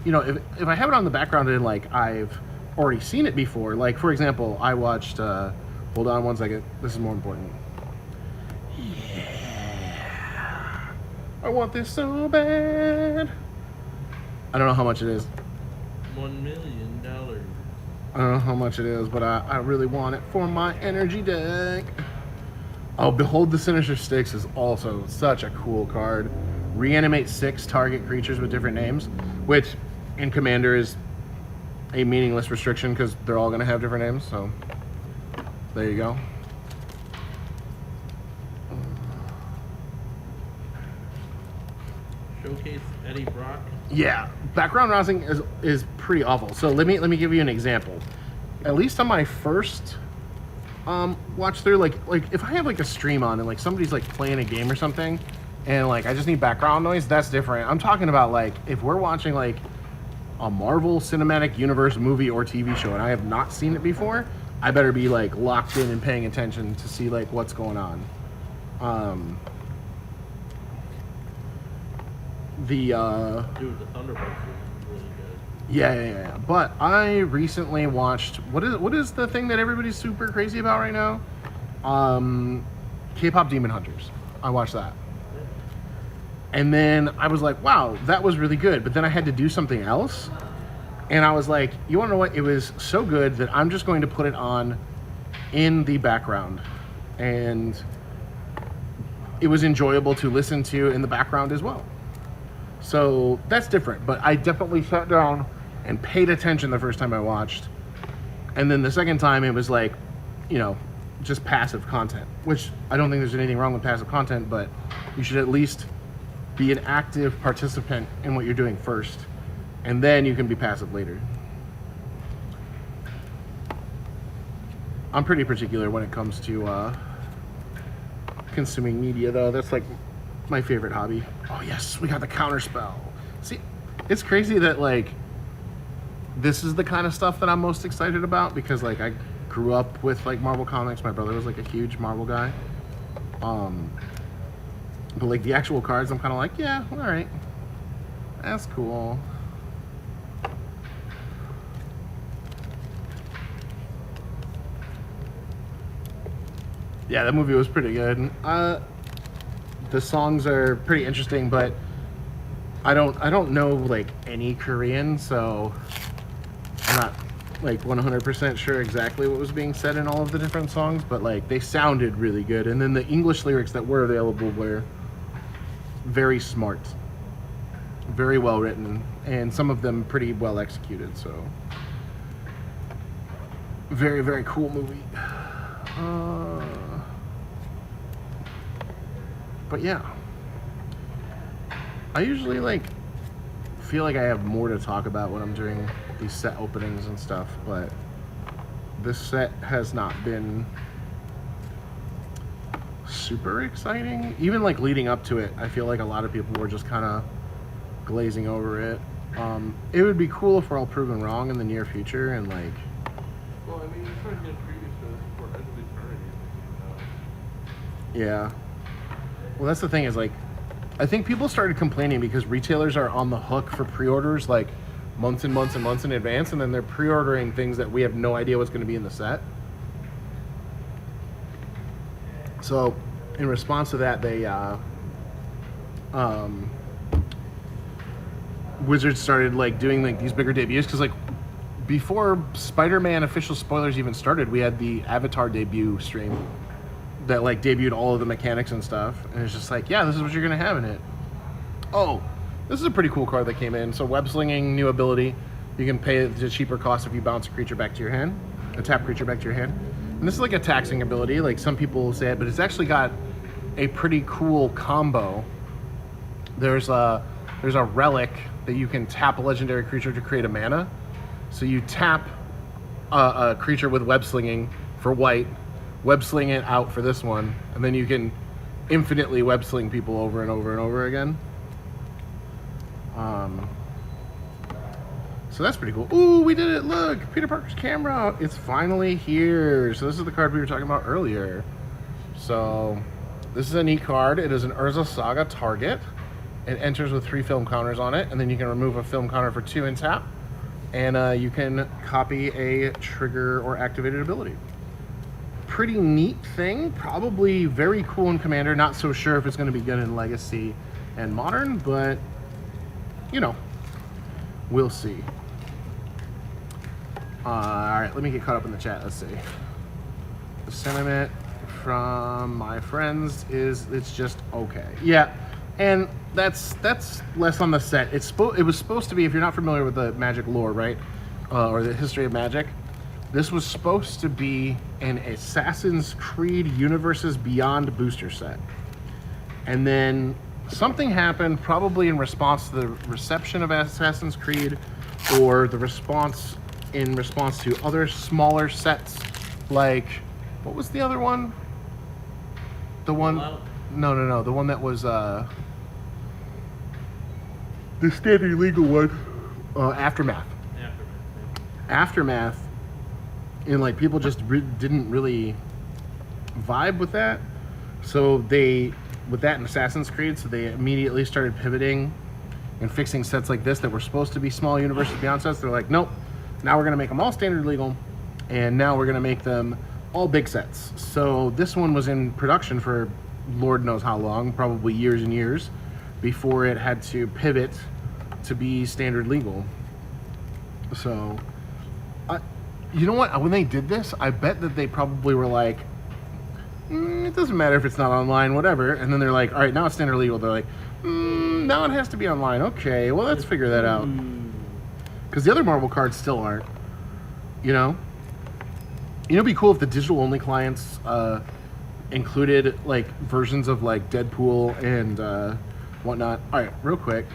You know, if I have it on the background and like I've already seen it before, like for example, I watched hold on one second, this is more important. Yeah, I want this so bad. I don't know how much it is. $1 million. I don't know how much it is, but I really want it for my energy deck. Oh, Behold the Sinister Sticks is also such a cool card. Reanimate 6 target creatures with different names, which in Commander is a meaningless restriction because they're all going to have different names, so there you go. Showcase Eddie Brock. Yeah, background rousing is pretty awful. So let me give you an example. At least on my first watch through, like if I have like a stream on and like somebody's like playing a game or something, and like I just need background noise, that's different. I'm talking about like if we're watching like a Marvel Cinematic Universe movie or TV show and I have not seen it before, I better be like locked in and paying attention to see like what's going on. Dude, the Thunderbolts is really good. Yeah. But I recently watched what is the thing that everybody's super crazy about right now? K-pop Demon Hunters. I watched that. And then I was like, wow, that was really good. But then I had to do something else. And I was like, you want to know what? It was so good that I'm just going to put it on in the background. And it was enjoyable to listen to in the background as well. So that's different. But I definitely sat down and paid attention the first time I watched. And then the second time it was like, you know, just passive content. Which I don't think there's anything wrong with passive content, but you should at least be an active participant in what you're doing first, and then you can be passive later. I'm pretty particular when it comes to consuming media, though. That's like my favorite hobby. Oh yes, we got the counter spell. See, it's crazy that like this is the kind of stuff that I'm most excited about, because like I grew up with like Marvel comics. My brother was like a huge Marvel guy. But like the actual cards, I'm kind of like, yeah, all right, that's cool. Yeah, that movie was pretty good. The songs are pretty interesting, but I don't know like any Korean, so I'm not like 100% sure exactly what was being said in all of the different songs, but like they sounded really good. And then the English lyrics that were available were very smart, very well written, and some of them pretty well executed. So very, very cool movie. But yeah, I usually like feel like I have more to talk about when I'm doing these set openings and stuff, but this set has not been super exciting. Even like leading up to it, I feel like a lot of people were just kind of glazing over it. It would be cool if we're all proven wrong in the near future and like. Well, I mean, you're trying to get previews for this before Edge of Eternity. Yeah. Well, that's the thing is like, I think people started complaining because retailers are on the hook for pre-orders like months and months and months in advance, and then they're pre-ordering things that we have no idea what's going to be in the set. So, in response to that, they Wizards started like doing like these bigger debuts because like before Spider-Man official spoilers even started, we had the Avatar debut stream that like debuted all of the mechanics and stuff, and it's just like, yeah, this is what you're gonna have in it. Oh, this is a pretty cool card that came in. So web slinging, new ability. You can pay the cheaper cost if you bounce a creature back to your hand, a tap creature back to your hand. And this is like a taxing ability, like some people say it, but it's actually got a pretty cool combo. There's a relic that you can tap a legendary creature to create a mana. So you tap a creature with web slinging for white, web sling it out for this one, and then you can infinitely web sling people over and over and over again. So that's pretty cool. Ooh, we did it! Look, Peter Parker's camera. It's finally here. So this is the card we were talking about earlier. So this is a neat card. It is an Urza Saga target. It enters with 3 film counters on it, and then you can remove a film counter for 2 and tap, and you can copy a trigger or activated ability. Pretty neat thing. Probably very cool in Commander. Not so sure if it's going to be good in Legacy and Modern, but you know, we'll see. Alright, let me get caught up in the chat. Let's see. The sentiment from my friends is it's just okay. Yeah, and that's less on the set. It was supposed to be, if you're not familiar with the Magic lore, right, or the history of Magic, this was supposed to be an Assassin's Creed Universes Beyond booster set. And then something happened, probably in response to the reception of Assassin's Creed, or the response to other smaller sets, like, what was the other one? The one, no, the one that was the standard legal one, Aftermath. Aftermath, and like people just didn't really vibe with that, so with that in Assassin's Creed, so they immediately started pivoting and fixing sets like this that were supposed to be small Universes Beyond sets. They're like, nope, now we're going to make them all standard legal, and now we're going to make them all big sets. So this one was in production for Lord knows how long, probably years and years, before it had to pivot to be standard legal. So, you know what? When they did this, I bet that they probably were like, it doesn't matter if it's not online, whatever. And then they're like, all right, now it's standard legal. They're like, now it has to be online. Okay, well, let's figure that out. Because the other Marvel cards still aren't, you know? It'd be cool if the digital-only clients included, like, versions of, like, Deadpool and whatnot. All right, real quick.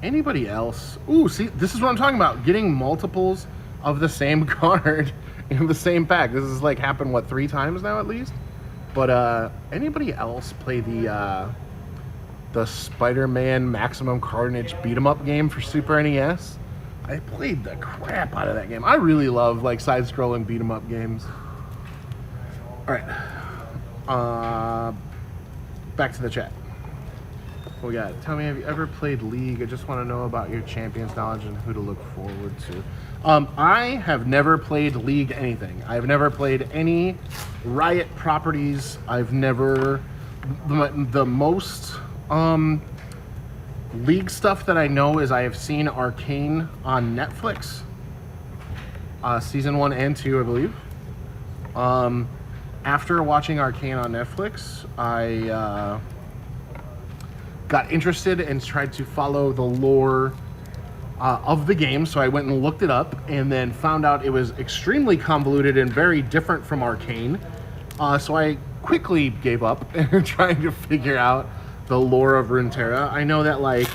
Anybody else? Ooh, see, this is what I'm talking about. Getting multiples of the same card in the same pack. This has like happened what 3 times now at least. But anybody else play the Spider-Man Maximum Carnage beat 'em up game for Super NES? I played the crap out of that game. I really love like side-scrolling beat 'em up games. All right, back to the chat. What we got? Tell me, have you ever played League? I just want to know about your champions knowledge and who to look forward to. I have never played League anything. I've never played any Riot properties. I've never... The most League stuff that I know is I have seen Arcane on Netflix. season 1 and 2, I believe. After watching Arcane on Netflix, I got interested and tried to follow the lore of the game, so I went and looked it up and then found out it was extremely convoluted and very different from Arcane. So I quickly gave up and trying to figure out the lore of Runeterra. I know that like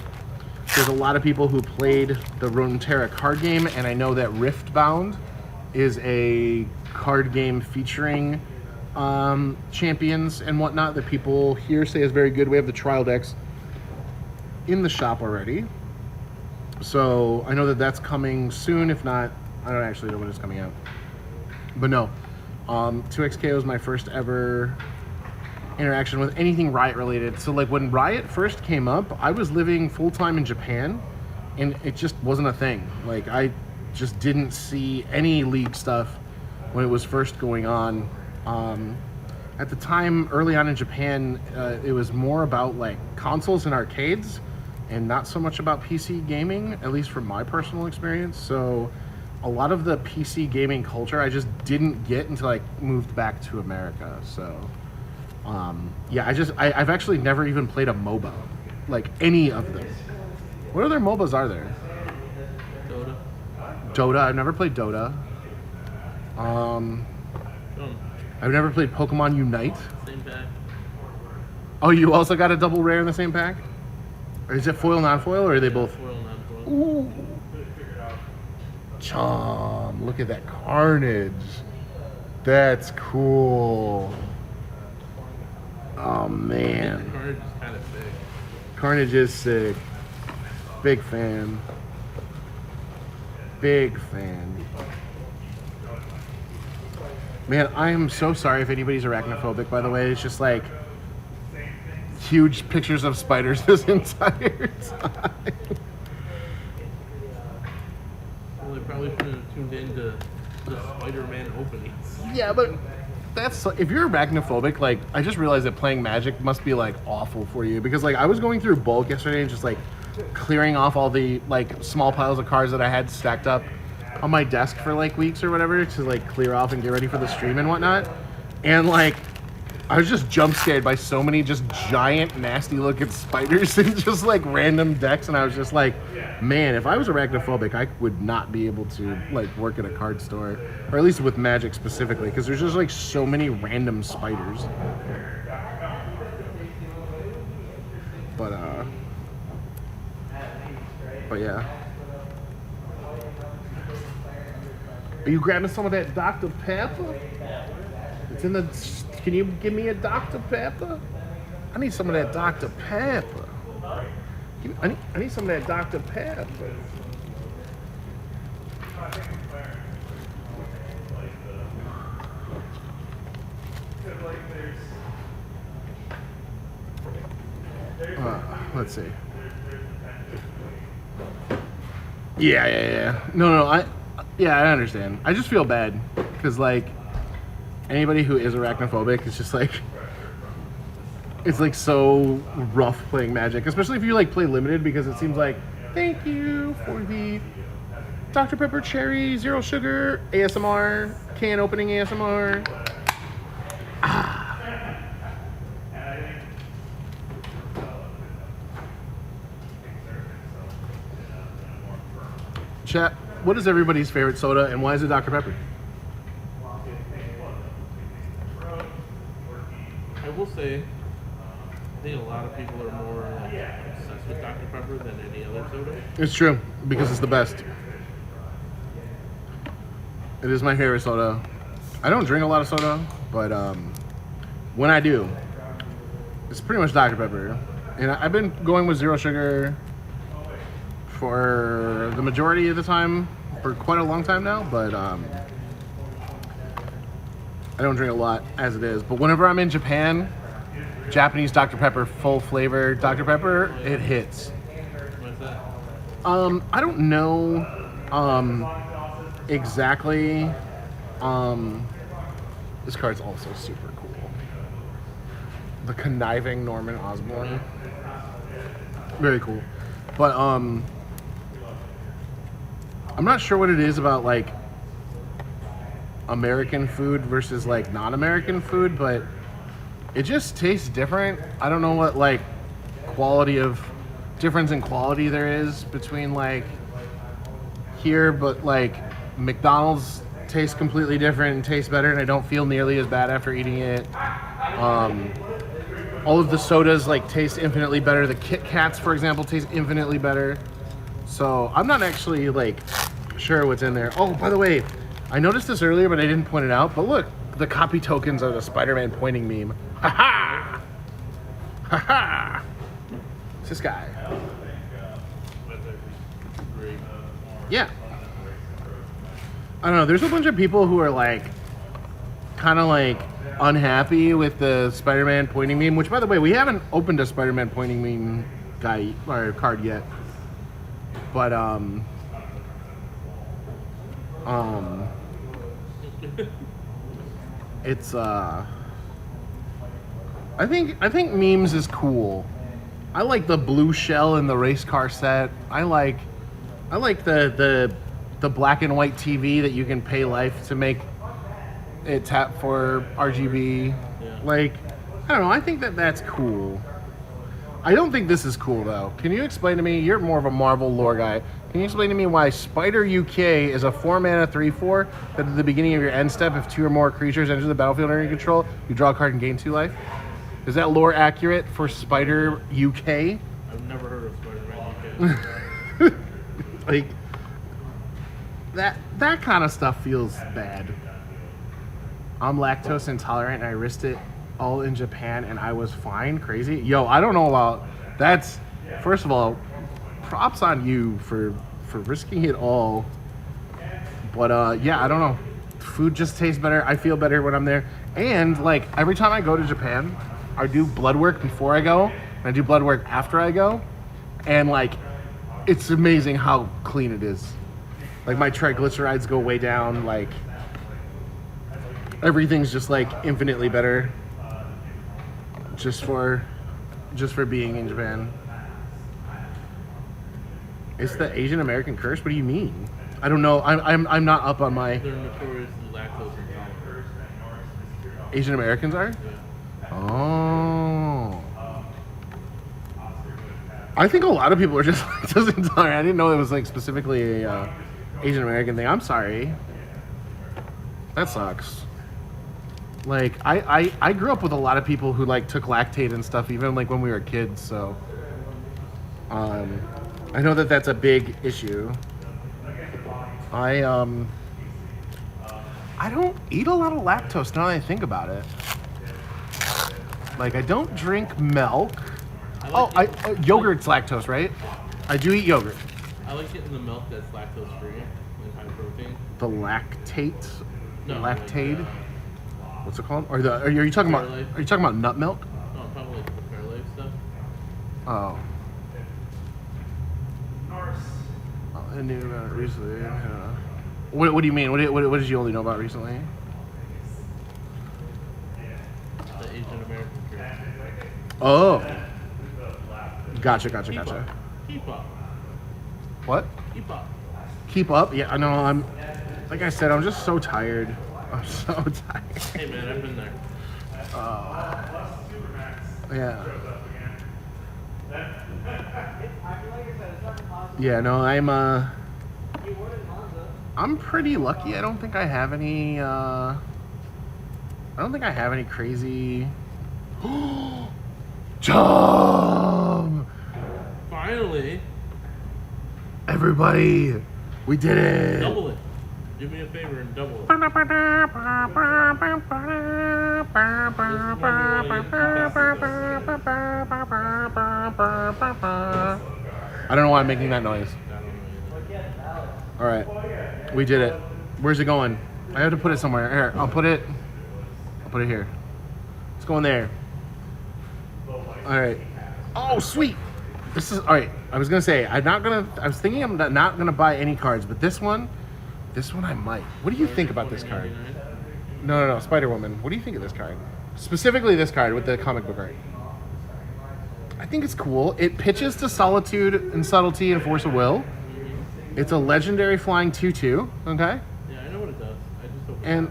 there's a lot of people who played the Runeterra card game, and I know that Riftbound is a card game featuring champions and whatnot that people here say is very good. We have the trial decks in the shop already, so I know that that's coming soon. If not, I don't actually know when it's coming out, but no, 2XKO is my first ever interaction with anything Riot related. So like when Riot first came up, I was living full-time in Japan and it just wasn't a thing. Like I just didn't see any League stuff when it was first going on. At the time, early on in Japan, it was more about like consoles and arcades and not so much about PC gaming, at least from my personal experience. So a lot of the PC gaming culture I just didn't get until I moved back to America. So yeah, I've actually never even played a MOBA, like any of them. What other MOBAs are there? Dota. I've never played Dota. I've never played Pokemon Unite. Same pack. Oh, you also got a double rare in the same pack? Or is it foil, non-foil, or are they both? Foil, non-foil. Ooh. Chom, look at that Carnage. That's cool. Oh, man. Carnage is kind of sick. Carnage is sick. Big fan. Big fan. Man, I am so sorry if anybody's arachnophobic, by the way. It's just like huge pictures of spiders this entire time. Well, they probably should have tuned into the Spiderman openings. Yeah, but that's if you're arachnophobic, like I just realized that playing Magic must be like awful for you, because like I was going through bulk yesterday and just like clearing off all the like small piles of cards that I had stacked up on my desk for like weeks or whatever to like clear off and get ready for the stream and whatnot. And like I was just jump scared by so many just giant nasty looking spiders in just like random decks, and I was just like, man, if I was arachnophobic I would not be able to like work at a card store, or at least with Magic specifically, because there's just like so many random spiders. But yeah. Are you grabbing some of that Dr. Pepper? It's in the... Can you give me a Dr. Pepper? I need some of that Dr. Pepper. I need some of that Dr. Pepper. Let's see. Yeah. No, I understand. I just feel bad because like anybody who is arachnophobic is just like, it's like so rough playing Magic, especially if you like play limited, because it seems like, thank you for the Dr. Pepper Cherry Zero Sugar ASMR, can opening ASMR. Chat, what is everybody's favorite soda and why is it Dr. Pepper? I will say, I think a lot of people are more obsessed with Dr. Pepper than any other soda. It's true, because it's the best. It is my favorite soda. I don't drink a lot of soda, but when I do, it's pretty much Dr. Pepper. And I've been going with zero sugar for the majority of the time, for quite a long time now, but I don't drink a lot as it is. But whenever I'm in Japan, Japanese Dr. Pepper, full flavor Dr. Pepper, it hits. What's that? I don't know exactly. This card's also super cool. The conniving Norman Osborn. Very cool. But I'm not sure what it is about like American food versus like non-American food, but it just tastes different. I don't know what like difference in quality there is between like here, but like McDonald's tastes completely different and tastes better, and I don't feel nearly as bad after eating it. All of the sodas like taste infinitely better. The Kit Kats, for example, taste infinitely better. So I'm not actually like sure what's in there. Oh, by the way, I noticed this earlier, but I didn't point it out. But look, the copy tokens are the Spider-Man pointing meme. Ha ha! Ha ha! It's this guy. Yeah. I don't know. There's a bunch of people who are like, kind of like unhappy with the Spider-Man pointing meme. Which, by the way, we haven't opened a Spider-Man pointing meme guy or card yet. But it's I think memes is cool. I like the blue shell in the race car set. I like the black and white TV that you can pay life to make it tap for RGB. Yeah. Like, I don't know. I think that's cool. I don't think this is cool though. Can you explain to me? You're more of a Marvel lore guy. Can you explain to me why Spider UK is a 4-mana 3/4 that at the beginning of your end step, if 2 or more creatures enter the battlefield under your control, you draw a card and gain 2 life? Is that lore accurate for Spider UK? I've never heard of Spider-Man UK. Like that kind of stuff feels bad. I'm lactose intolerant and I risked it all in Japan and I was fine. Crazy. Yo, I don't know about that's first of all, props on you for risking it all. But yeah, I don't know. Food just tastes better. I feel better when I'm there. And like every time I go to Japan, I do blood work before I go and I do blood work after I go. And like it's amazing how clean it is. Like my triglycerides go way down, like everything's just like infinitely better just for being in Japan. It's the Asian American curse? What do you mean? I don't know. I'm not up on my They're notoriously lactose intolerant. Asian Americans are? Yeah. Oh. I think a lot of people are just lactose intolerant. I didn't know it was like specifically a Asian American thing. I'm sorry. That sucks. Like I grew up with a lot of people who like took lactate and stuff even like when we were kids, so I know that that's a big issue. I don't eat a lot of lactose now that I think about it. Like I don't drink milk. Yogurt's lactose, right? I do eat yogurt. I like getting the milk that's lactose free and high protein. The lactate? No, Lactaid? Like, what's it called? Are you talking about? Fairlife. Are you talking about nut milk? no, I'm talking like the Fairlife stuff. Oh. I knew about it recently. What do you mean? What did you only know about recently? The Asian American curse. Oh. Gotcha. Keep up. What? Keep up. Keep up? Yeah, I know. I'm. Like I said, I'm just so tired. I'm so tired. Hey man, I've been there. Yeah. Yeah, no, I'm pretty lucky. I don't think I have any crazy Jump! Finally. Everybody, we did it. Double it. Do me a favor and double it. I don't know why I'm making that noise. All right, we did it. Where's it going? I have to put it somewhere. Here, I'll put it here. It's going there. All right. Oh, sweet. This is all right. I was gonna say I was thinking I'm not gonna buy any cards, but this one I might. What do you think about this card? No, Spider-Woman. What do you think of this card? Specifically this card with the comic book art. I think it's cool. It pitches to Solitude and Subtlety and Force of Will. It's a legendary flying 2/2. Okay. Yeah, I know what it does. I just don't and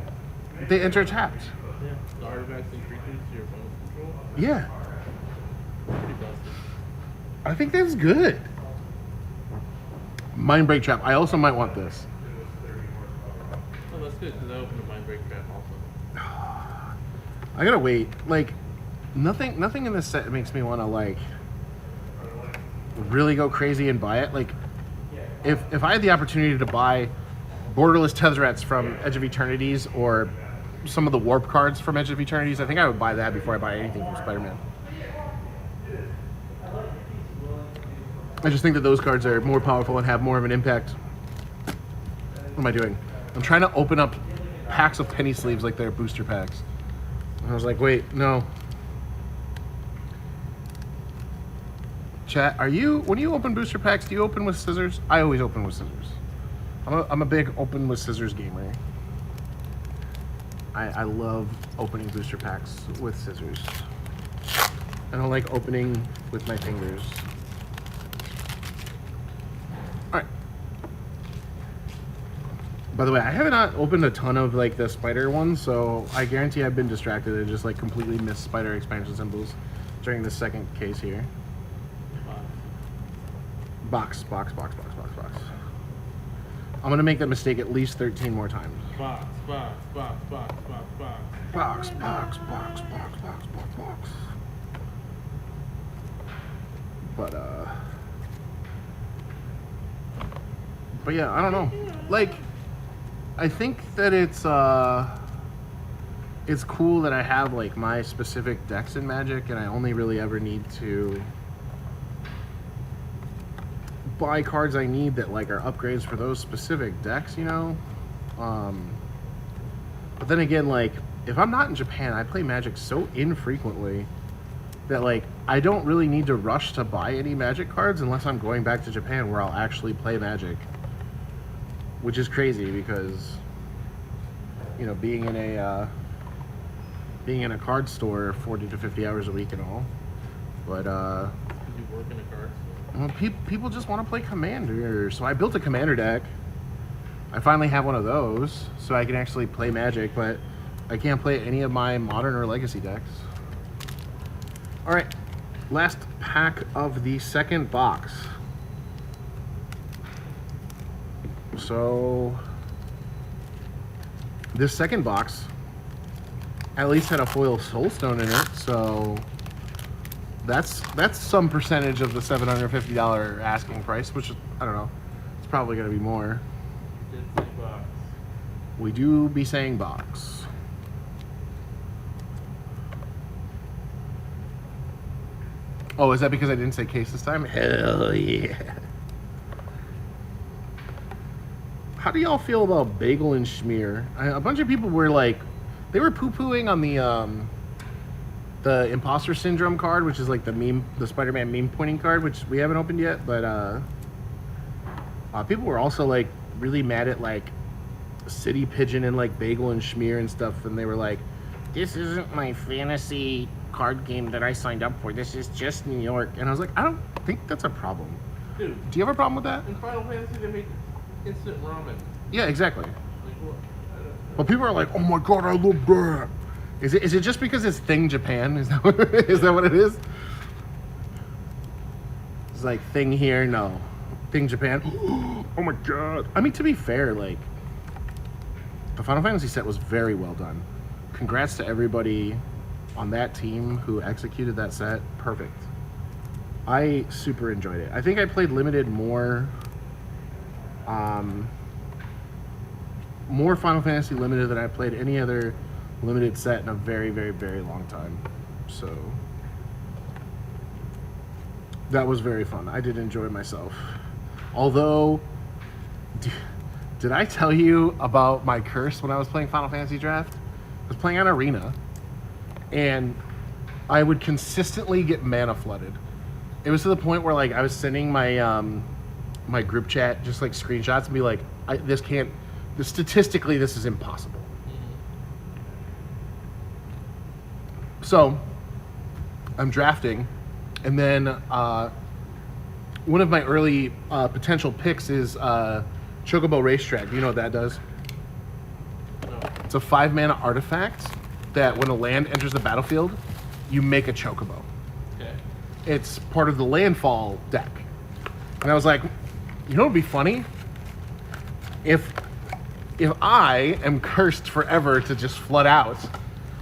they enter tapped. Yeah. The artifacts and creatures to your opponent's control. Yeah, Pretty busted. I think that's good. Mind break trap. I also might want this. Oh, that's good because I opened a mind break trap also. I gotta wait. Like, nothing in this set makes me want to like really go crazy and buy it. Like, if I had the opportunity to buy borderless Tetherats from Edge of Eternities or some of the warp cards from Edge of Eternities, I think I would buy that before I buy anything from Spider-Man. I just think that those cards are more powerful and have more of an impact. What am I doing? I'm trying to open up packs of penny sleeves like they're booster packs. And I was like, wait, no. Chat, when you open booster packs, do you open with scissors? I always open with scissors. I'm a big open with scissors gamer. I love opening booster packs with scissors. I don't like opening with my fingers. Alright. By the way, I have not opened a ton of like the spider ones, so I guarantee I've been distracted and just like completely missed spider expansion symbols during the second case here. Box. I'm gonna make that mistake at least 13 more times. Box. Box. But yeah, I don't know. Like, I think that it's cool that I have like my specific decks in Magic, and I only really ever need to buy cards I need that like are upgrades for those specific decks, you know. But then again, like, if I'm not in Japan, I play Magic so infrequently that like I don't really need to rush to buy any Magic cards unless I'm going back to Japan where I'll actually play Magic, which is crazy because, you know, being in a card store 40 to 50 hours a week and all, but You work in a card store. well, people just want to play Commander, so I built a Commander deck. I finally have one of those, so I can actually play Magic, but I can't play any of my Modern or Legacy decks. Alright, last pack of the second box. So, this second box at least had a foil Soulstone in it, so that's some percentage of the $750 asking price, which, I don't know, it's probably going to be more. Didn't say box. We do be saying box. Oh, is that because I didn't say case this time? Hell yeah. How do y'all feel about Bagel and Schmear? A bunch of people were like, they were poo-pooing on the Imposter Syndrome card, which is like the Spider-Man meme pointing card, which we haven't opened yet, but people were also like really mad at like City Pigeon and like Bagel and Schmear and stuff, and they were like, this isn't my fantasy card game that I signed up for, this is just New York. And I was like, I don't think that's a problem. Dude, Do you have a problem with that? in Final Fantasy they make instant ramen. Yeah, exactly. Like what? But people are like, oh my god, I love that. Is it just because it's Thing Japan? Is that what it is? It's like Thing here, no. Thing Japan. Oh my god. I mean, to be fair, like, the Final Fantasy set was very well done. Congrats to everybody on that team who executed that set. Perfect. I super enjoyed it. I think I played Limited more Final Fantasy Limited than I played any other Limited set in a very, very, very long time. So that was very fun. I did enjoy myself. Although, did I tell you about my curse when I was playing Final Fantasy Draft? I was playing on Arena, and I would consistently get mana flooded. It was to the point where like I was sending my my group chat just like screenshots and be like, statistically this is impossible. So I'm drafting, and then one of my early potential picks is Chocobo Racetrack. Do you know what that does? No. It's a 5-mana artifact that when a land enters the battlefield, you make a chocobo. Okay. It's part of the landfall deck. And I was like, you know what would be funny? If I am cursed forever to just flood out,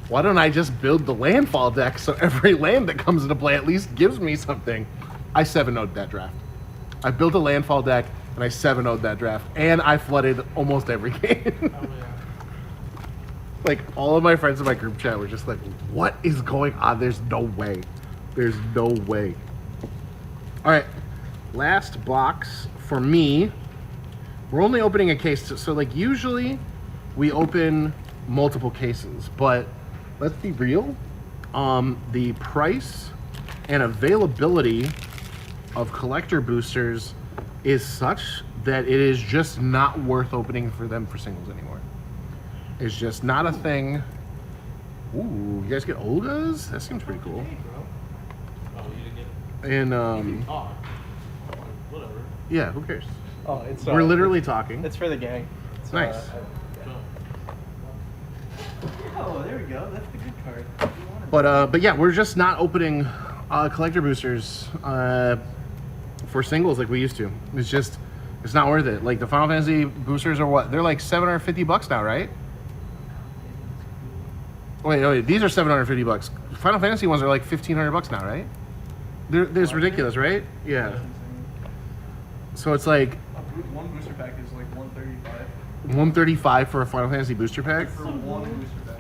why don't I just build the landfall deck so every land that comes into play at least gives me something? I 7-0'd that draft. I built a landfall deck and I 7-0'd that draft, and I flooded almost every game. Oh, yeah. Like, all of my friends in my group chat were just like, what is going on? There's no way. There's no way. All right, last box for me. We're only opening a case, so like usually we open multiple cases, but let's be real. The price and availability of collector boosters is such that it is just not worth opening for them for singles anymore. It's just not a thing. Ooh, you guys get Olgas? That seems pretty cool. Hey, bro. Oh, you didn't get it? And You can talk. Whatever. yeah, who cares? Oh, it's We're literally talking. It's for the gang. It's, Nice. Oh, there we go. That's the good card. But yeah, we're just not opening collector boosters for singles like we used to. It's not worth it. Like the Final Fantasy boosters are what? They're like $750 now, right? Wait, these are $750. Final Fantasy ones are like $1,500 now, right? It's ridiculous, right? Yeah. So it's like One booster pack is like $135. $135 for a Final Fantasy booster pack. For one booster pack,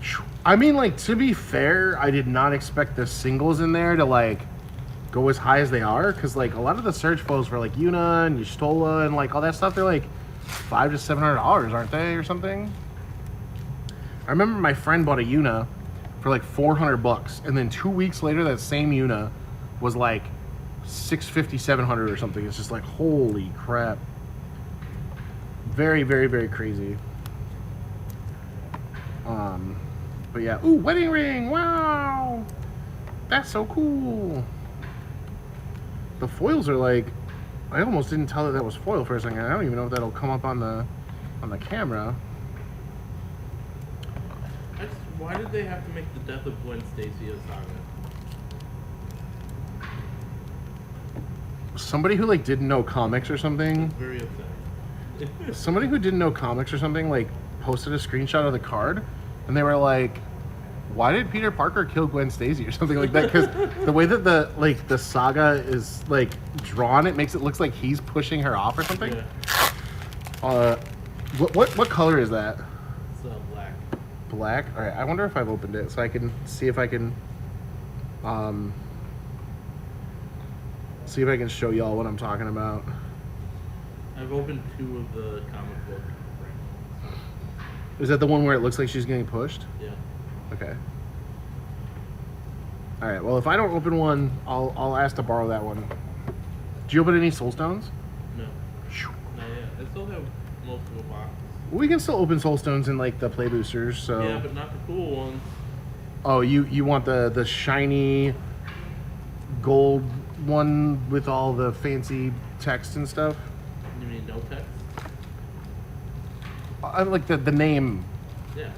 yeah. I mean, like, to be fair, I did not expect the singles in there to like go as high as they are, because like a lot of the search foes for like Yuna and Y'shtola and like all that stuff, they're like $500 to $700, aren't they, or something? I remember my friend bought a Yuna for like $400, and then 2 weeks later, that same Yuna was like $650, $700 or something. It's just like, holy crap! Very, very, very crazy. But yeah, ooh, wedding ring! Wow, that's so cool. The foils are like, I almost didn't tell that was foil for a second. I don't even know if that'll come up on the camera. Why did they have to make the death of Gwen Stacy a saga? Somebody who like didn't know comics or something. Very upsetting. Somebody who didn't know comics or something like posted a screenshot of the card, and they were like, "Why did Peter Parker kill Gwen Stacy?" or something like that? Because the way that the saga is like drawn, it makes it look like he's pushing her off or something. Yeah. What color is that? It's black. Black. All right. I wonder if I've opened it so I can see if I can show y'all what I'm talking about. I've opened 2 of the comic book. Is that the one where it looks like she's getting pushed? Yeah. Okay. All right. Well, if I don't open one, I'll ask to borrow that one. Do you open any soul stones? No. Not yet. I still have most of the box. We can still open soul stones in like the play boosters. So. Yeah, but not the cool ones. Oh, you want the shiny gold one with all the fancy text and stuff? You mean no text? I like the name. Yeah.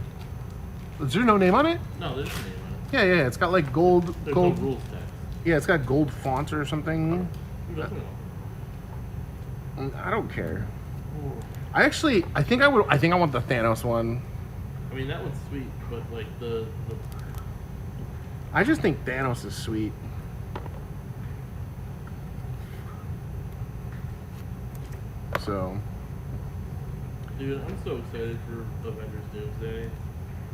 Is there no name on it? No, there's a name on it. Yeah. It's got like gold. There's gold. no rules text. Yeah, it's got gold font or something. Who doesn't know? I don't care. I think I want the Thanos one. I mean, that one's sweet, but like the I just think Thanos is sweet. So. dude, I'm so excited for Avengers Doomsday.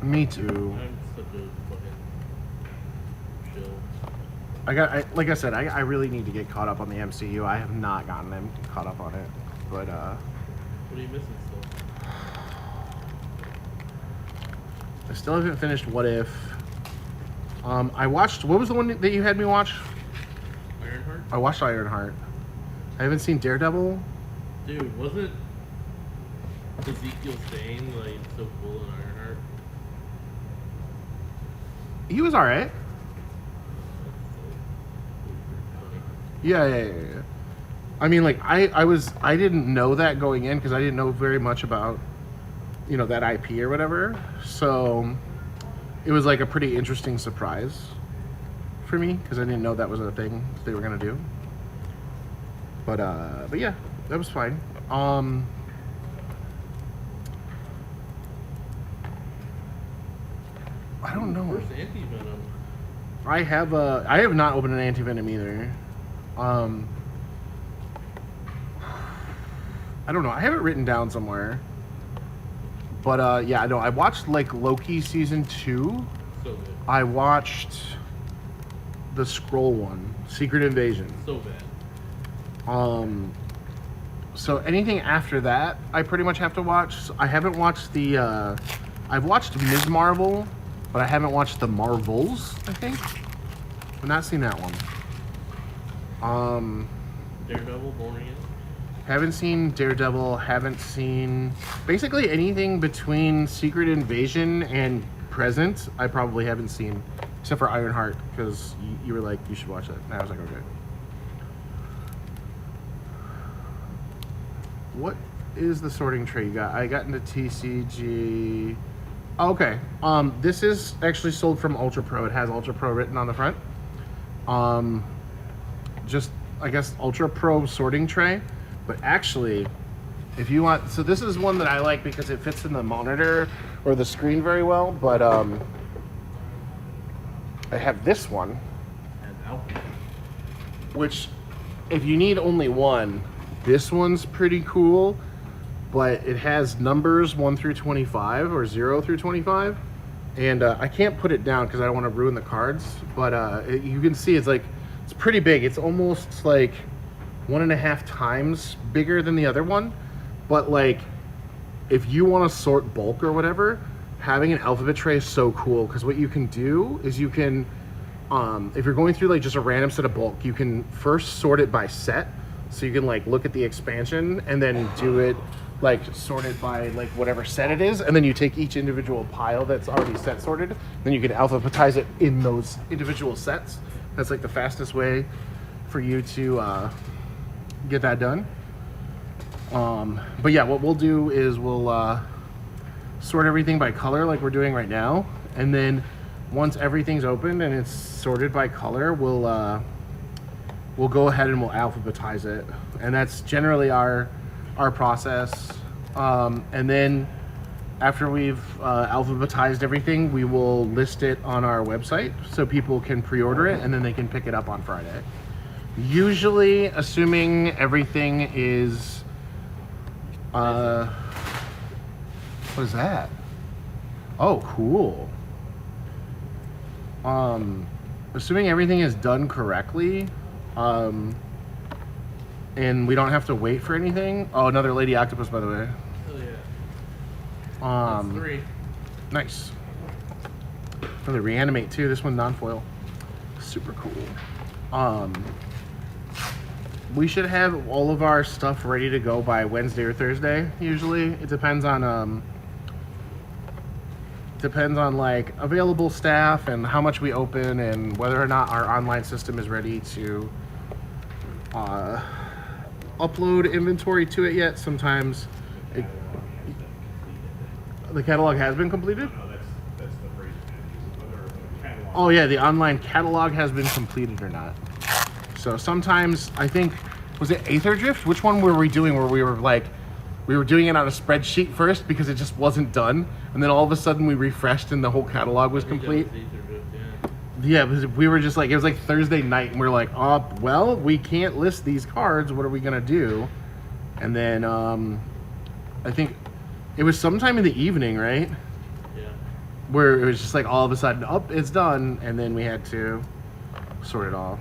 Me too. I'm such a fucking chill. Like I said, I really need to get caught up on the MCU. I have not gotten them caught up on it, but What are you missing still? I still haven't finished What If. I watched. What was the one that you had me watch? Ironheart? I watched Ironheart. I haven't seen Daredevil. Dude, wasn't Ezekiel Sane like so cool in Ironheart? He was all right. Yeah. I mean, like I didn't know that going in because I didn't know very much about you know, that IP or whatever. So it was like a pretty interesting surprise for me because I didn't know that was a thing they were gonna do. But yeah, that was fine. I don't know. First anti-venom. I have not opened an anti-venom either. I don't know. I have it written down somewhere. But yeah, no, I watched like Loki season 2. So good. I watched the Scroll one, Secret Invasion. So bad. So anything after that, I pretty much have to watch. I haven't watched the. I've watched Ms. Marvel, but I haven't watched the Marvels. I think. I've not seen that one. Daredevil, Born Again. Haven't seen Daredevil. Haven't seen basically anything between Secret Invasion and present. I probably haven't seen, except for Ironheart, because you were like, you should watch it. And I was like, okay. What is the sorting tray you got? I got into TCG. Oh, okay. This is actually sold from Ultra Pro. It has Ultra Pro written on the front. Just, I guess, Ultra Pro sorting tray. But actually, if you want, so this is one that I like because it fits in the monitor or the screen very well. But I have this one, And Alpha. which, if you need only one, this one's pretty cool. But it has numbers 1 through 25 or 0 through 25, and I can't put it down because I don't want to ruin the cards. But you can see it's like it's pretty big. It's almost like 1.5 times bigger than the other one. But like, if you want to sort bulk or whatever, having an alphabet tray is so cool because what you can do is you can, if you're going through like just a random set of bulk, you can first sort it by set. So you can like look at the expansion and then do it like sorted by like whatever set it is, and then you take each individual pile that's already set sorted, then you can alphabetize it in those individual sets. That's like the fastest way for you to get that done. But yeah, what we'll do is we'll sort everything by color like we're doing right now, and then once everything's opened and it's sorted by color, we'll go ahead and we'll alphabetize it, and that's generally our process. And then after we've alphabetized everything, we will list it on our website so people can pre-order it and then they can pick it up on Friday. Usually, assuming everything is what is that? Oh, cool. Assuming everything is done correctly, and we don't have to wait for anything. Oh, another Lady Octopus, by the way. Hell yeah. That's 3. Nice. Another Reanimate too. This one non-foil. Super cool. We should have all of our stuff ready to go by Wednesday or Thursday. Usually, it depends on like available staff and how much we open and whether or not our online system is ready to upload inventory to it yet. Sometimes the catalog has been completed. That's the phrase. Catalog. Oh yeah, the online catalog has been completed or not. So sometimes I think, was it Aether Drift? Which one were we doing where we were doing it on a spreadsheet first because it just wasn't done, and then all of a sudden we refreshed and the whole catalog was complete. Yeah, because we were just like, it was like Thursday night, and we were like, oh, well, we can't list these cards. What are we gonna do? And then I think it was sometime in the evening, right? Yeah. Where it was just like all of a sudden, oh, it's done, and then we had to sort it all.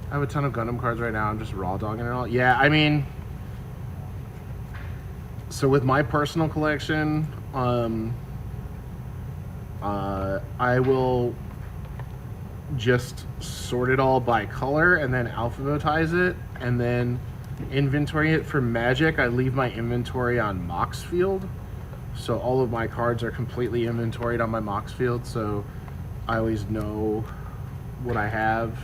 I have a ton of Gundam cards right now. I'm just raw dogging it all. Yeah, I mean, so with my personal collection, I will just sort it all by color and then alphabetize it and then inventory it. For Magic, I leave my inventory on Mox Field. So all of my cards are completely inventoried on my Mox Field, so I always know what I have.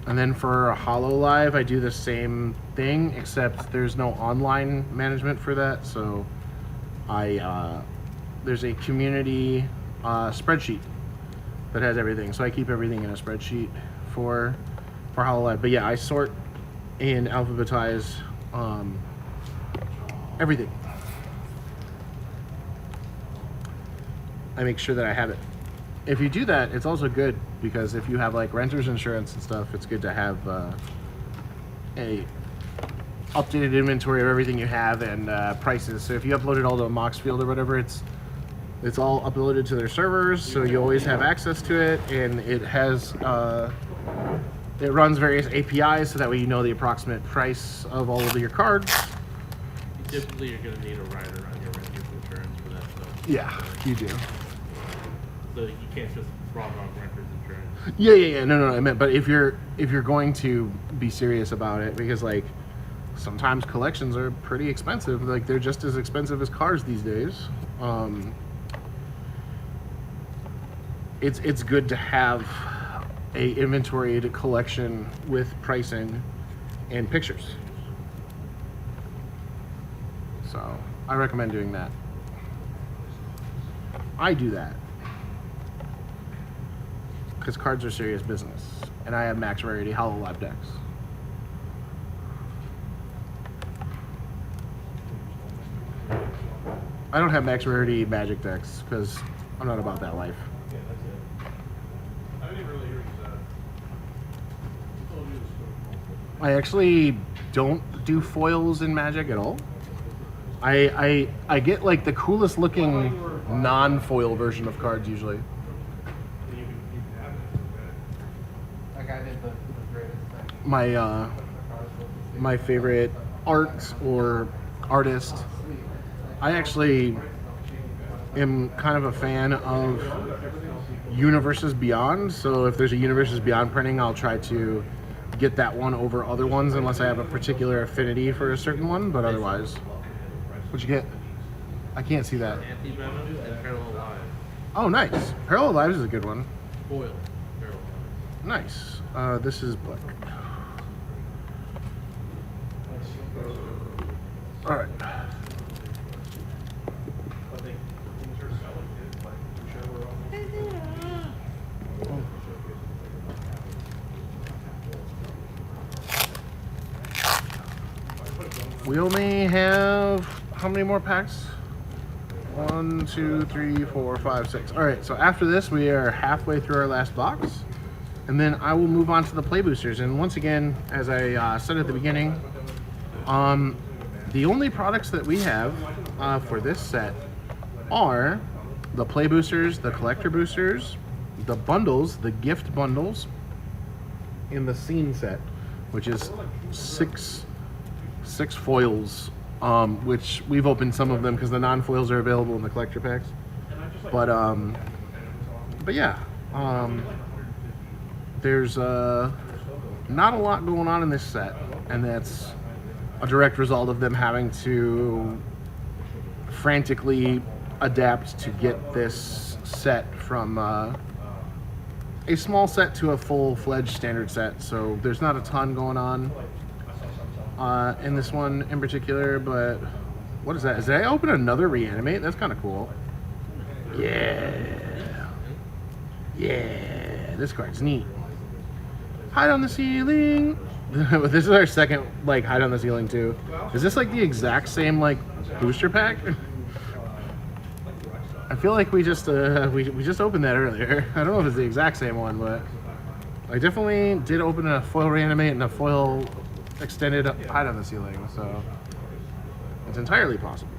And then for HoloLive, I do the same thing, except there's no online management for that. So there's a community spreadsheet that has everything. So I keep everything in a spreadsheet for HoloLive. But yeah, I sort and alphabetize everything. I make sure that I have it. If you do that, it's also good because if you have like renter's insurance and stuff, it's good to have a updated inventory of everything you have and prices. So if you upload it all to a Mox field or whatever, it's all uploaded to their servers, so you always have access to it, and it has it runs various APIs, so that way you know the approximate price of all of your cards. Typically, you're going to need a rider on your renter's insurance for that stuff. Yeah, you do. So you can't just raw dog renter's insurance. Yeah. No. I meant, but if you're going to be serious about it, because like sometimes collections are pretty expensive. Like they're just as expensive as cars these days. It's good to have a inventoried collection with pricing and pictures. So I recommend doing that. I do that because cards are serious business, and I have max rarity HoloLive decks. I don't have max rarity Magic decks because I'm not about that life. Yeah, that's it. I didn't really hear you said. He told you to swim. I actually don't do foils in Magic at all. I get like the coolest looking non-foil version of cards usually. That guy did the greatest thing. My favorite art or artist, I actually am kind of a fan of Universes Beyond. So if there's a Universes Beyond printing, I'll try to get that one over other ones unless I have a particular affinity for a certain one, but otherwise. What'd you get? I can't see that. Anti-Venom and Parallel Lives. Oh, nice. Parallel Lives is a good one. Foil. Parallel Lives. Nice. This is black. All right. But things are selling, dude. Like, whichever We only have how many more packs? 1, 2, 3, 4, 5, 6. All right, so after this, we are halfway through our last box, and then I will move on to the play boosters. And once again, as I said at the beginning, the only products that we have for this set are the play boosters, the collector boosters, the bundles, the gift bundles, in the scene set, which is six foils, which we've opened some of them because the non-foils are available in the collector packs. But yeah, there's not a lot going on in this set, and that's a direct result of them having to frantically adapt to get this set from a small set to a full-fledged standard set. So there's not a ton going on in this one in particular, but what is that? Did I open another reanimate? That's kind of cool. Yeah, this card's neat. Hide on the ceiling. This is our second like hide on the ceiling too. Is this like the exact same like booster pack? I feel like we just opened that earlier. I don't know if it's the exact same one, but I definitely did open a foil reanimate and a foil extended hide on the ceiling, so it's entirely possible.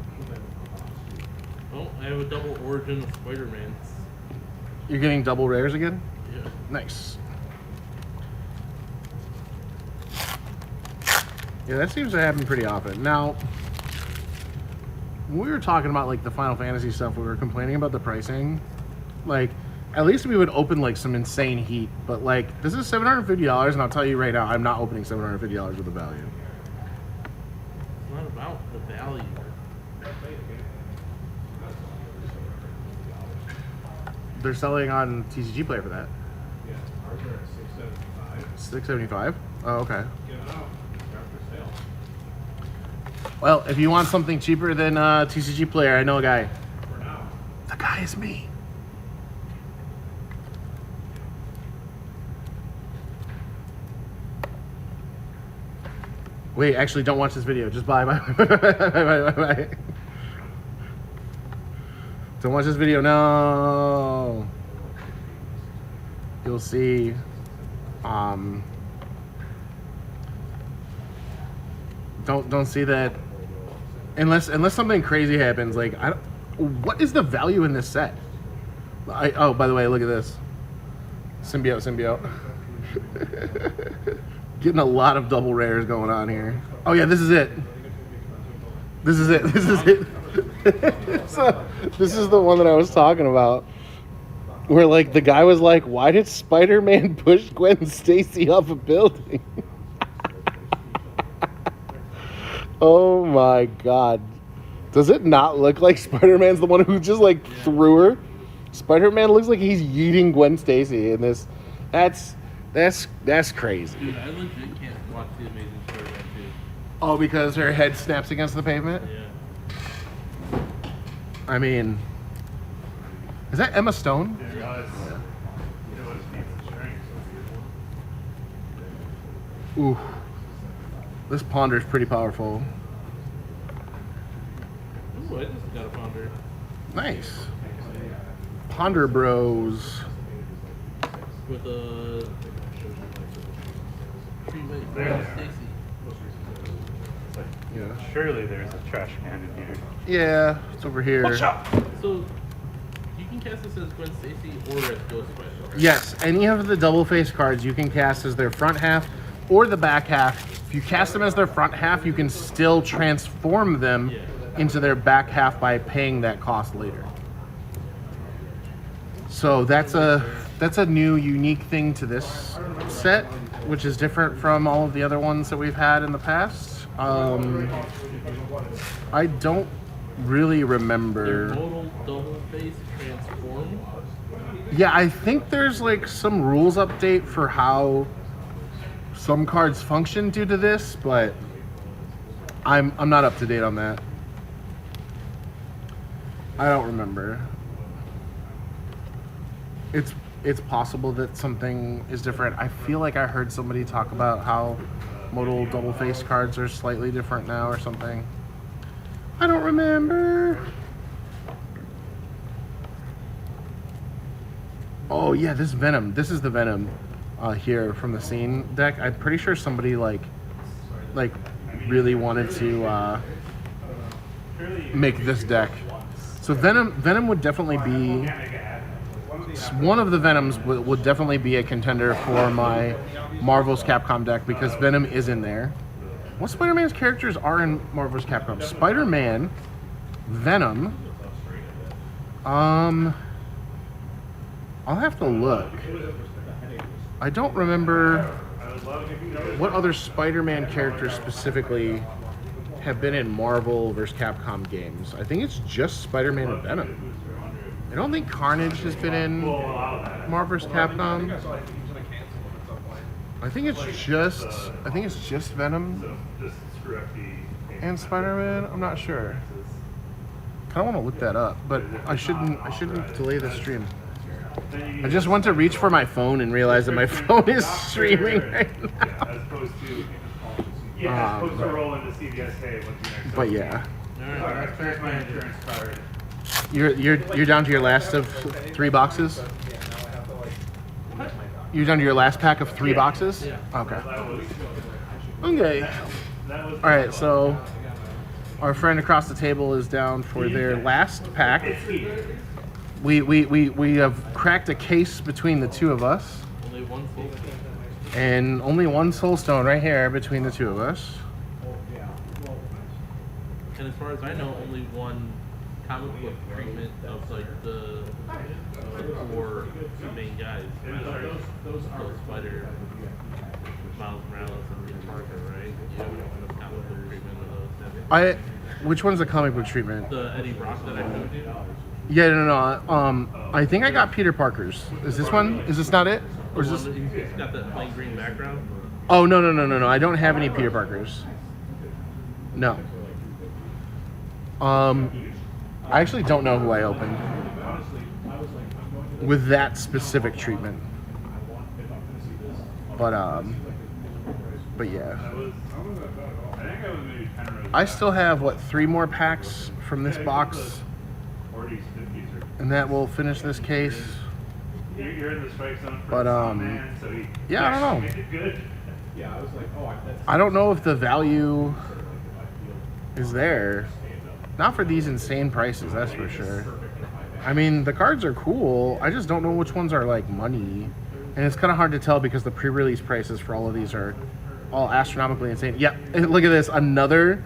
Oh, I have a double origin of Spider-Man. You're getting double rares again? Yeah. Nice. Yeah, that seems to happen pretty often. Now, when we were talking about like the Final Fantasy stuff, we were complaining about the pricing. Like, at least we would open like some insane heat, but like this is $750, and I'll tell you right now, I'm not opening $750 with a value. It's not about the value. They're selling on TCG Play for that. Yeah, ours are at 675. $6.75. Oh, okay. Get it out. They're up for sale. Well, if you want something cheaper than TCG Player, I know a guy. For now. The guy is me. Wait, actually, don't watch this video. Just buy. Bye. Don't watch this video. No. You'll see. Don't see that unless something crazy happens. Like, what is the value in this set? Oh, by the way, look at this. Symbiote. Getting a lot of double rares going on here. Oh yeah, this is it. So, this is the one that I was talking about. Where like the guy was like, "Why did Spider-Man push Gwen Stacy off a building?" Oh my god. Does it not look like Spider-Man's the one who just like threw her? Spider-Man looks like he's yeeting Gwen Stacy in this. That's crazy. Dude, I legit can't watch the Amazing Spider-Man 2. Oh, because her head snaps against the pavement? Yeah. I mean, is that Emma Stone? You realize, you know what his needs strength. Ooh. This ponder's pretty powerful. Ooh, I just got a Ponder. Nice. Ponder Bros. With a treatment for There. Stacy. Yeah. Surely there's a trash can in here. Yeah, it's over here. So, you can cast this as Gwen Stacy or as Ghost Spider. Right? Yes, any of the double face cards you can cast as their front half or the back half. If you cast them as their front half, you can still transform them into their back half by paying that cost later. So that's a new unique thing to this set, which is different from all of the other ones that we've had in the past. I don't really remember. Their modal double face transform. Yeah, I think there's like some rules update for how some cards function due to this, but I'm not up to date on that. I don't remember. It's possible that something is different. I feel like I heard somebody talk about how modal double face cards are slightly different now or something. I don't remember. Oh yeah, this Venom. This is the Venom here from the scene deck. I'm pretty sure somebody like really wanted to make this deck. So Venom would definitely be one of the Venoms would definitely be a contender for my Marvel's Capcom deck because Venom is in there. What Spider-Man's characters are in Marvel's Capcom? Spider-Man, Venom. I'll have to look. I don't remember what other Spider-Man characters specifically have been in Marvel vs. Capcom games. I think it's just Spider-Man and Venom. I don't think Carnage has been in Marvel vs. Capcom. I think it's just Venom and Spider-Man. I'm not sure. Kind of want to look that up, but I shouldn't delay the stream. I just went to reach for my phone and realized that my phone is streaming right now. As opposed to roll into CVS, hey, what's your next? But yeah, Alright, There's my insurance card. you're down to your last of 3 boxes. You're down to your last pack of 3 boxes. Yeah. Okay. That was, Okay. that was All right. So our friend across the table is down for their last pack. It's here. We have cracked a case between the two of us, only one full. and only one soul stone right here between the two of us. And as far as I know, only one comic book treatment of like the 4 main guys. Those Spider, Miles Morales, and Peter Parker, right? You have enough comic book treatment of those. Which one's the comic book treatment? The Eddie Brock that I showed you. Yeah, no. I think I got Peter Parker's. Is this one? Is this not it? Or is this? He's got that plain green background. Oh no. I don't have any Peter Parkers. No. I actually don't know who I opened with that specific treatment. But yeah. I still have what, 3 more packs from this box, and that will finish this case. But yeah, I don't know. I don't know if the value is there. Not for these insane prices, that's for sure. I mean, the cards are cool. I just don't know which ones are like money. And it's kind of hard to tell because the pre-release prices for all of these are all astronomically insane. Yeah, look at this. Another,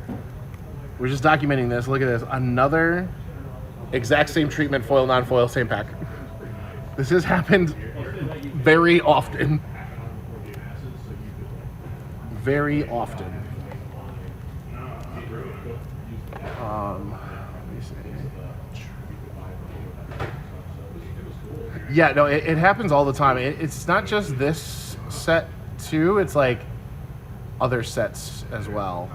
we're just documenting this. Look at this. Another exact same treatment, foil, non-foil, same pack. This has happened very often. Very often. Let me see. Yeah, no, it happens all the time. It's not just this set too. It's like other sets as well.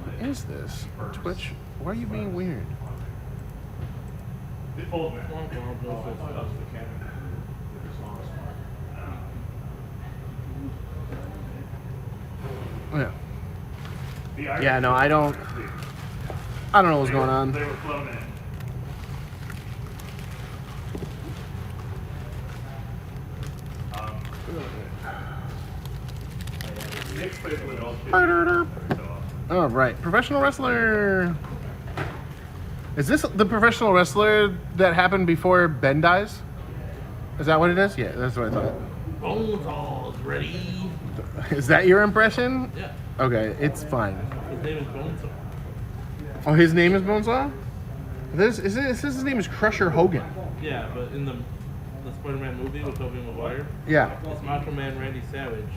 What is this? Twitch, why are you being weird? Yeah. Yeah, no, I don't know what's going on. Oh, right. Professional wrestler. Is this the professional wrestler that happened before Ben dies? Is that what it is? Yeah, that's what I thought. Bonesaws ready. Is that your impression? Yeah. Okay, it's fine. His name is Bonesaw. Oh, his name is Bonesaw? His name is Crusher Hogan. Yeah, but in the Spider-Man movie with Tobey Maguire, Yeah. it's Macho Man Randy Savage,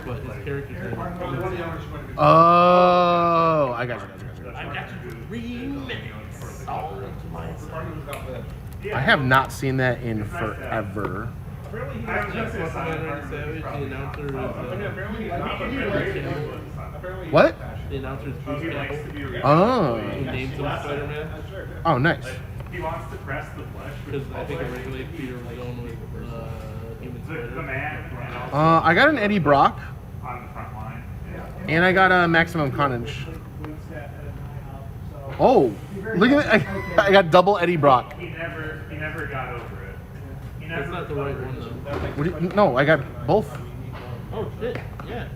but his character's name is Bonesaw. Oh, I got you. I got you 3 minutes all to myself. I have not seen that in forever. Macho Man Randy Savage, the announcer is What? the announcer is Bruce Campbell. Oh. Who named him Spider-Man? Oh, nice. He wants to press the flesh. Because I think originally Peter was going with Human The Spider. man and also I got an Eddie Brock, on the front line. and I got a Maximum Carnage. Oh, look at it! I got double Eddie Brock. He never got over it. That's not the right one though. No, I got both. Oh shit, yeah.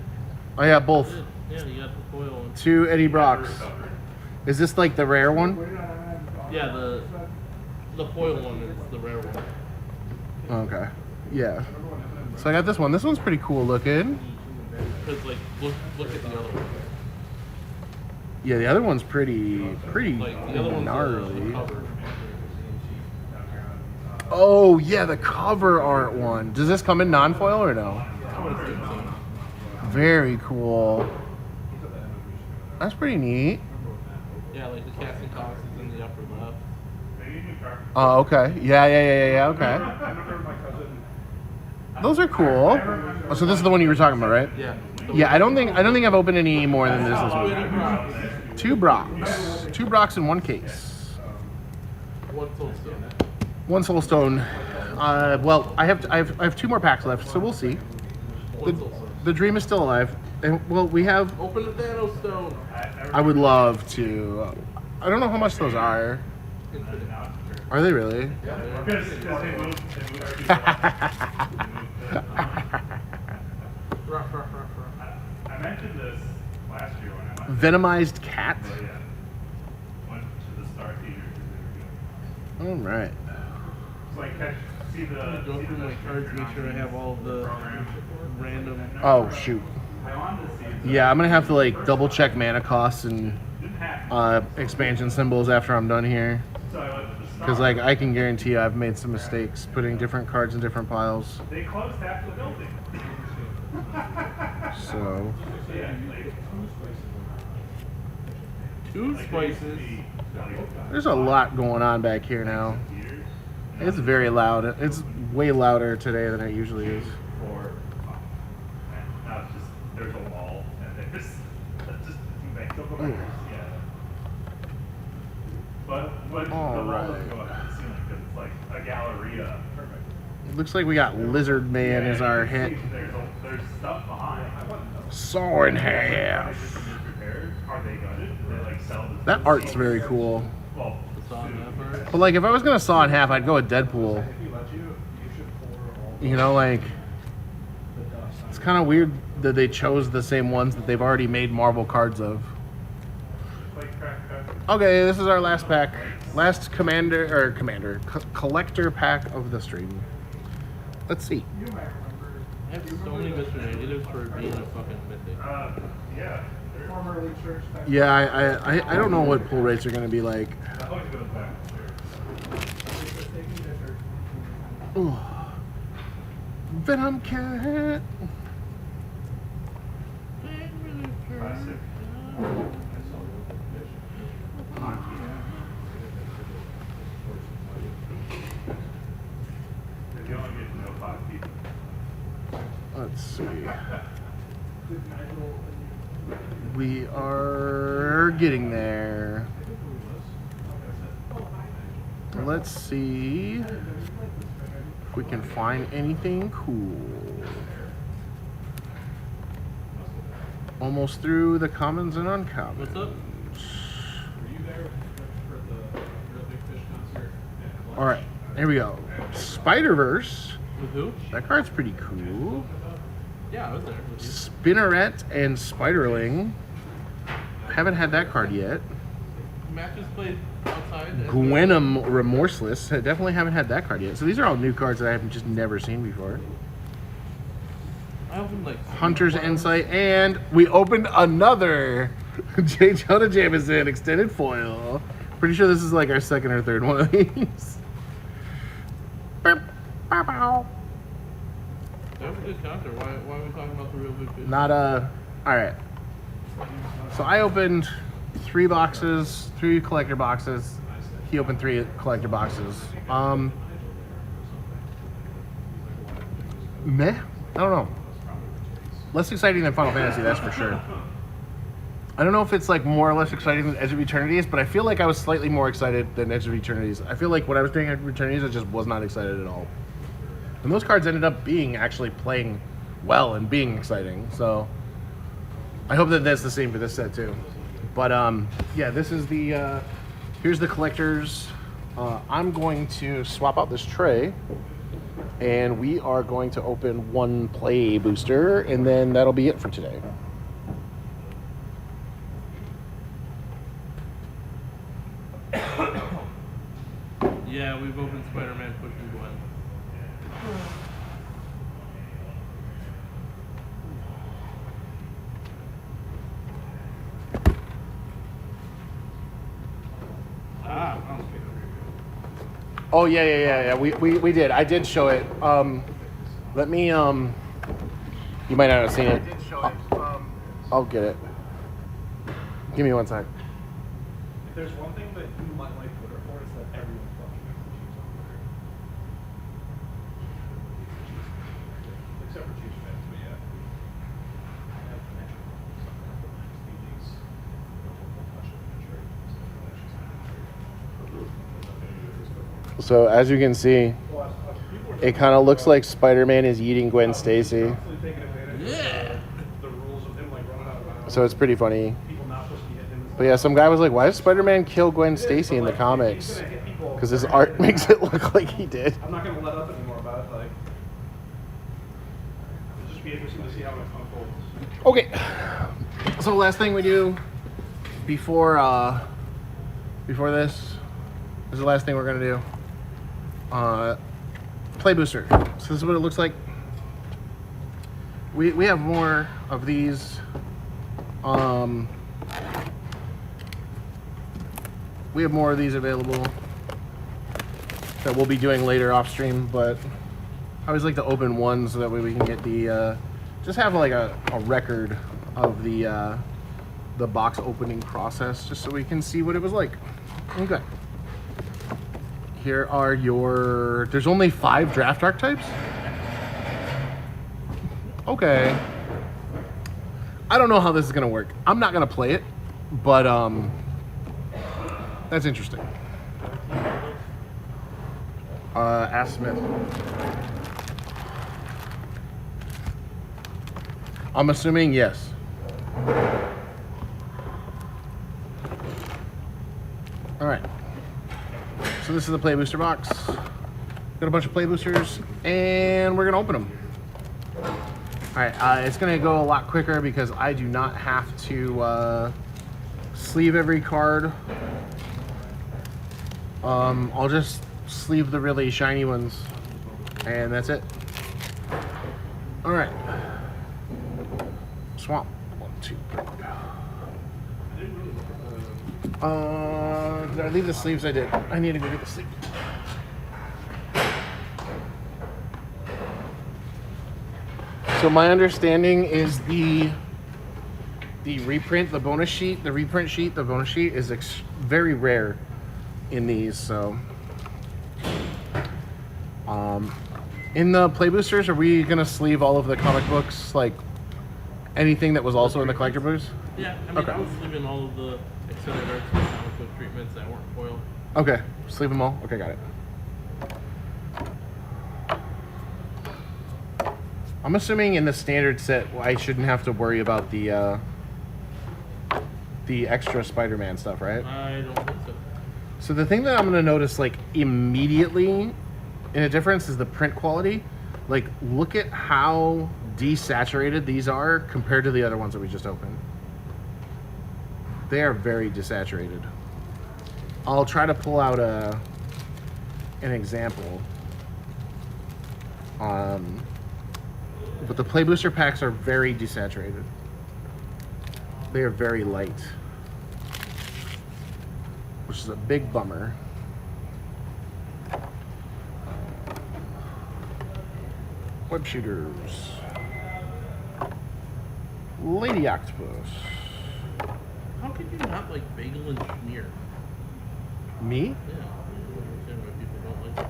I got both. Yeah, you got the foil one. 2 Eddie Brocks. Is this like the rare one? Yeah, the foil one is the rare one. Okay. Yeah. So I got this one. This one's pretty cool looking. Because like look at the other one. Yeah, the other one's pretty Like the other one's the gnarly. cover. Oh yeah, the cover art one. Does this come in non-foil or no? I would assume so. Very cool. That's pretty neat. Yeah, like the casting box is in the upper left. Oh, okay. Yeah, okay. Those are cool. Oh, so this is the one you were talking about, right? Yeah. Yeah, I don't think I've opened any more than this Eddie week. Brocks. 2 Brocks. 2 Brocks in one case. One soulstone. 1 Soulstone. Well, I have 2 more packs left, so we'll see. One soulstone. The dream is still alive. And well, we have. Open the Thanos stone. I would love to. I don't know how much those are. Are they really? Because they moved. I mentioned this last year when I went. Venomized cat. Oh, yeah. Went to the Star Theater. All right. It's like see the. Go through my cards, make sure I have all of the random. Oh shoot. I wanted to see. Yeah, I'm gonna have to like double check mana costs and expansion symbols after I'm done here. So I went to the Star. Because like I can guarantee you I've made some mistakes putting different cards in different piles. They closed half the building. So Yeah, like, 2 spices. There's a lot going on back here now. It's very loud. It's way louder today than it usually is. Now it's just, there's a wall, and there's just Ooh. yeah. But the All wall right. doesn't go up to the ceiling because it's like a galleria. Perfect. It looks like we got Lizard Man as our hit. There's stuff behind. Saw in half. Are they gutted? They like sell the That art's very cool. well, Saw in half art. But like, if I was gonna saw in half, I'd go with Deadpool. You know, like, it's kind of weird that they chose the same ones that they've already made Marvel cards of. Okay, this is our last pack. Last collector pack of the stream. Let's see. I have so many Mr. Negatives for being a fucking mythic. yeah. Formerly church back. Yeah, I don't know what pull rates are gonna be like. Ooh. Venom Cat. Classic. You only get to know 5 people. Let's see. We are getting there. Let's see if we can find anything cool. Almost through the commons and uncommons. What's up? All right, here we go. Spider-Verse. With who? That card's pretty cool. Yeah, I was there with you. Spinneret and Spiderling. Haven't had that card yet. Matches played outside. Gwenum Remorseless. I definitely haven't had that card yet. So these are all new cards that I've just never seen before. I opened like Hunter's Insight, and we opened another J. Jonah Jameson extended foil. Pretty sure this is like our second or third one of these. That was a good counter. Why are we talking about the real big fish? Not alright. So I opened 3 boxes, 3 collector boxes. He opened 3 collector boxes. Meh? I don't know. Less exciting than Final Fantasy, that's for sure. I don't know if it's like more or less exciting than Edge of Eternities, but I feel like I was slightly more excited than Edge of Eternities. I feel like when I was doing Edge of Eternities, I just was not excited at all. And those cards ended up being actually playing well and being exciting. So I hope that that's the same for this set too. But yeah, this is the here's the collectors. I'm going to swap out this tray, and we are going to open 1 play booster, and then that'll be it for today. Yeah, we've opened Spider-Man pushing Gwen. Oh yeah. We did. I did show it. Let me you might not have seen it. I'll get it. Give me 1 sec. If there's one thing that you might like Twitter for, it's that everyone fucking executes on Twitter. Except for Chiefs fans, but yeah. I have financial meetings. So as you can see, it kind of looks like Spider-Man is eating Gwen Stacy. Yeah. The rules of him like running out of bounds. So it's pretty funny. People not supposed to be hitting him. But yeah, some guy was like, why does Spider-Man kill Gwen Stacy in the comics? Because his art makes it look like he did. I'm not going to let up anymore about it. Like, it'll just be interesting to see how it unfolds. Okay. So last thing we do before this is the last thing we're gonna do. Play booster. So this is what it looks like. We have more of these. We have more of these available that we'll be doing later off stream, but I always like to open one so that way we can get the just have like a record of the the box opening process just so we can see what it was like. Okay. Here are your... There's only 5 draft archetypes? Okay. I don't know how this is going to work. I'm not going to play it, but that's interesting. Ask Smith. I'm assuming yes. All right. So this is the play booster box. Got a bunch of play boosters, and we're gonna open them. All right. It's gonna go a lot quicker because I do not have to sleeve every card. I'll just sleeve the really shiny ones, and that's it. All right. Swamp. 1, 2, 3. Did I leave the sleeves? I did. I need to go get the sleeve. So my understanding is the reprint, the bonus sheet, the reprint sheet, the bonus sheet is very rare in these. So, in the play boosters, are we gonna sleeve all of the comic books, like anything that was also in the collector boost? Yeah, I mean, I was leaving all of the extended arts and comic book treatments that weren't foil. Okay, sleeve them all. Okay, got it. I'm assuming in the standard set, I shouldn't have to worry about the extra Spider-Man stuff, right? I don't think so. So the thing that I'm gonna notice, like, immediately in a difference is the print quality. Like, look at how desaturated these are compared to the other ones that we just opened. They are very desaturated. I'll try to pull out an example. But the play booster packs are very desaturated. They are very light, which is a big bummer. Web shooters. Lady Octopus. How could you not like Bagel and Schmear? Me? Yeah, I don't understand why people don't like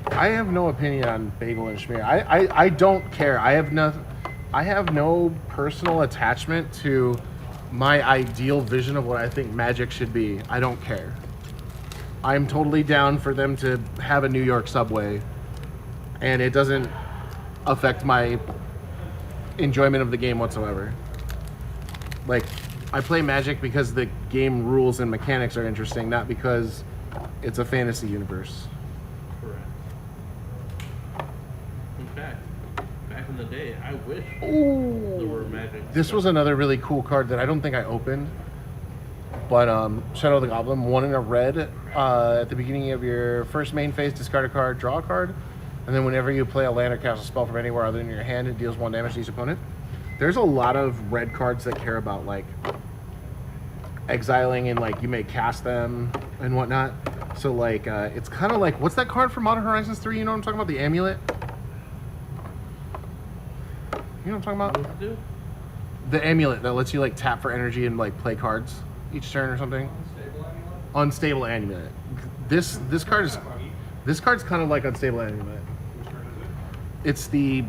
it. I have no opinion on Bagel and Schmear. I don't care. I have no personal attachment to my ideal vision of what I think Magic should be. I don't care. I'm totally down for them to have a New York subway, and it doesn't affect my enjoyment of the game whatsoever. Like, I play Magic because the game rules and mechanics are interesting, not because it's a fantasy universe. Correct. In fact, back in the day, I wish Ooh. there were Magic. This was another really cool card that I don't think I opened. But Shadow of the Goblin, 1 in a red. At the beginning of your first main phase, discard a card, draw a card. And then whenever you play a land or cast a spell from anywhere other than your hand, it deals 1 damage to each opponent. There's a lot of red cards that care about, like, exiling and, like, you may cast them and whatnot. So, like, it's kind of like, what's that card from Modern Horizons 3? You know what I'm talking about? The Amulet? You know what I'm talking about? What to do? The Amulet that lets you, like, tap for energy and, like, play cards each turn or something. Unstable Amulet. This card's kind of like Unstable Amulet. It's the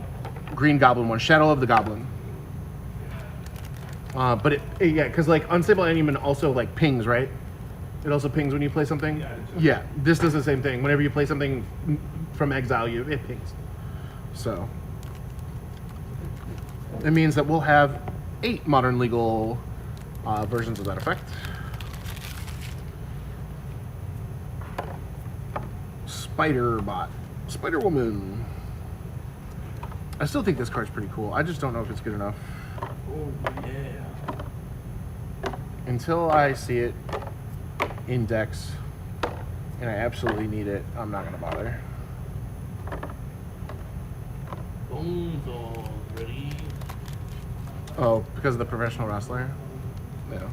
Green Goblin one, Shadow of the Goblin. But yeah, because like Unstable Amulet also like pings, right? It also pings when you play something. Yeah, this does the same thing. Whenever you play something from exile, it pings. So it means that we'll have 8 modern legal versions of that effect. Spider-Bot. Spider-Woman. I still think this card's pretty cool. I just don't know if it's good enough. Oh, yeah. Until I see it in decks, and I absolutely need it, I'm not going to bother. Bones already. Oh, because of the professional wrestler? Yeah.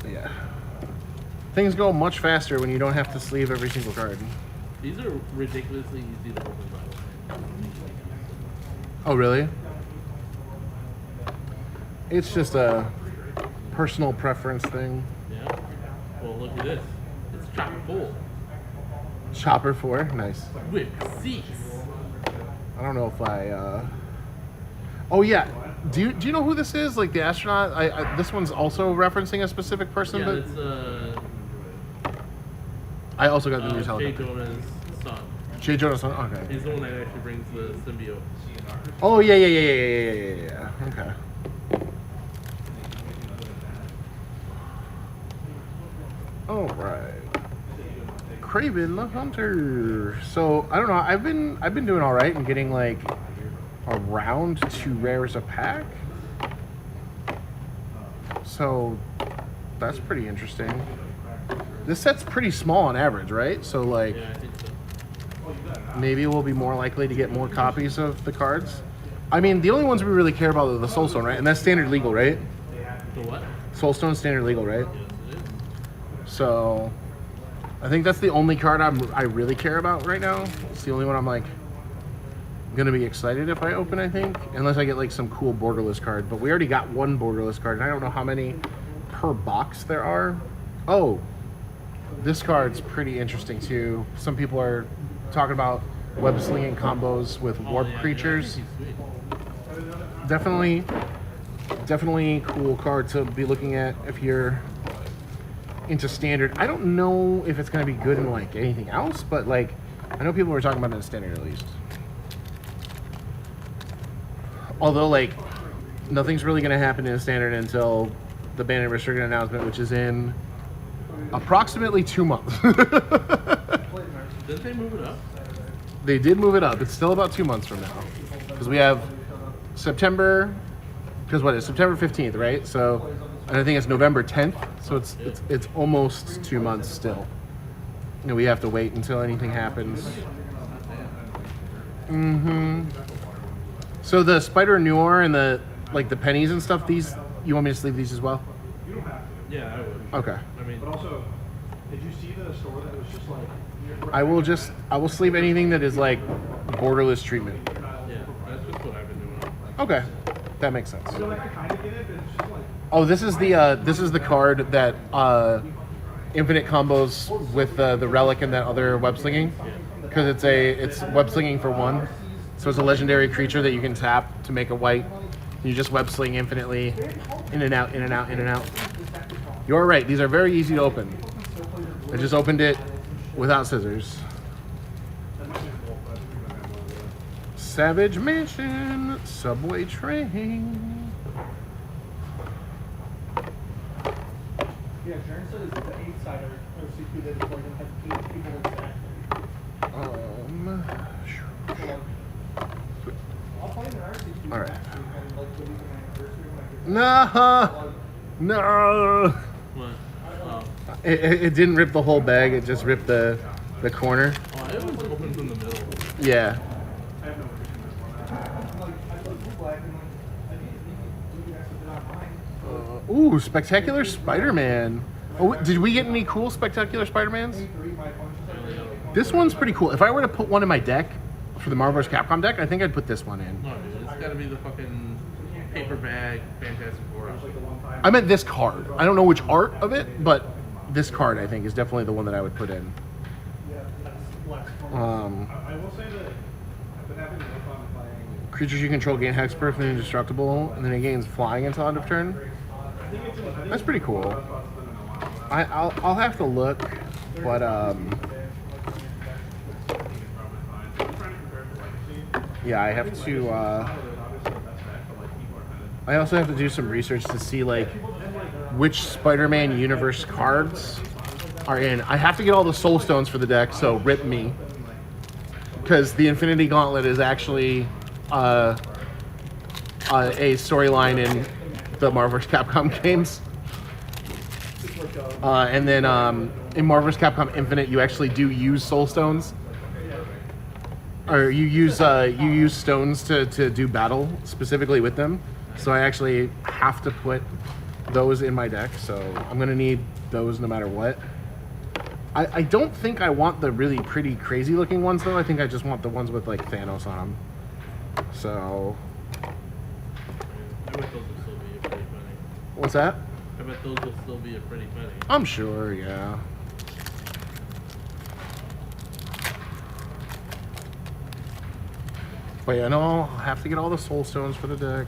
Yeah. Things go much faster when you don't have to sleeve every single card. These are ridiculously easy to open, by the way. Oh, really? It's just a personal preference thing. Yeah. Well, look at this. It's chock full Chopper 4, nice. with seats. I don't know if I. Oh yeah, do you know who this is? Like the astronaut? This one's also referencing a specific person, Yeah, but it's I also got the news Jay helicopter. Jonah's son. Jay Jonas. Okay. He's the one that actually brings the symbiote. Oh yeah. Okay. All right. Craven the Hunter. So I don't know. I've been doing all right and getting like around 2 rares a pack. So that's pretty interesting. This set's pretty small on average, right? So like Yeah, I think so. maybe we'll be more likely to get more copies of the cards. I mean, the only ones we really care about are the Soulstone, right? And that's standard legal, right? The what? Soulstone standard legal, right? Yes, it is. So I think that's the only card I really care about right now. It's the only one I'm like gonna be excited if I open, I think, unless I get like some cool borderless card. But we already got one borderless card, and I don't know how many per box there are. Oh, this card's pretty interesting too. Some people are talking about web slinging combos with warp yeah, creatures. Yeah, I think he's sweet. Definitely cool card to be looking at if you're into standard. I don't know if it's going to be good in like anything else, but like I know people were talking about it in standard at least. Although like nothing's really going to happen in standard until the banned and restricted announcement, which is in approximately 2 months. Didn't they move it up? They did move it up. It's still about 2 months from now, because we have September. Because what is September 15th, right? So, and I think it's November 10th. So it's almost 2 months still. You know, we have to wait until anything happens. So the Spider Noir and the like the pennies and stuff. These, you want me to sleeve these as well? You don't have to. Yeah, I would. Okay. I mean, But also, did you see the store that was just like? I will sleeve anything that is like borderless treatment. yeah, that's just what I've been doing. Okay, that makes sense. So like I kind of get it, but it's just like. Oh, this is the card that infinite combos with the relic and that other web slinging, because it's web slinging for 1, so it's a legendary creature that you can tap to make a white. You just web sling infinitely, in and out, in and out, in and out. You're right. These are very easy to open. I just opened it without scissors. Savage Mansion, Subway Train. Yeah, Sharon said it's the 8-sider OCQ that is going to have 8 people exactly. I'll play the RCQ. All right. Like the week of my anniversary when I get No. What? Oh, It didn't rip the whole bag. It just ripped the corner. oh, it was open from the middle. Yeah. I put blue black and I need you guys to put it on mine. Ooh, Spectacular Spider-Man. Oh, did we get any cool Spectacular Spider-Mans? 3 my functions. This one's pretty cool. If I were to put one in my deck for the Marvel vs. Capcom deck, I think I'd put this one in. No, dude, it's gotta be the fucking paper bag Fantastic Four. I meant this card. I don't know which art of it, but this card I think is definitely the one that I would put in. I will say that I've been having no fun playing. Creatures you control gain hexproof and indestructible, and then it gains flying until end of turn. That's pretty cool. I'll have to look, but yeah, I have to. I also have to do some research to see like which Spider-Man universe cards are in. I have to get all the Soul Stones for the deck, so rip me, because the Infinity Gauntlet is actually a storyline in the Marvel vs. Capcom games. And then in Marvel vs. Capcom Infinite, you actually do use Soul Stones, or you use stones to do battle specifically with them. So I actually have to put those in my deck. So I'm gonna need those no matter what. I don't think I want the really pretty crazy looking ones though. I think I just want the ones with like Thanos on them. So I wish those would still be pretty What's that? I bet those will still be a pretty penny. I'm sure, yeah. But yeah, no, I'll have to get all the soul stones for the deck.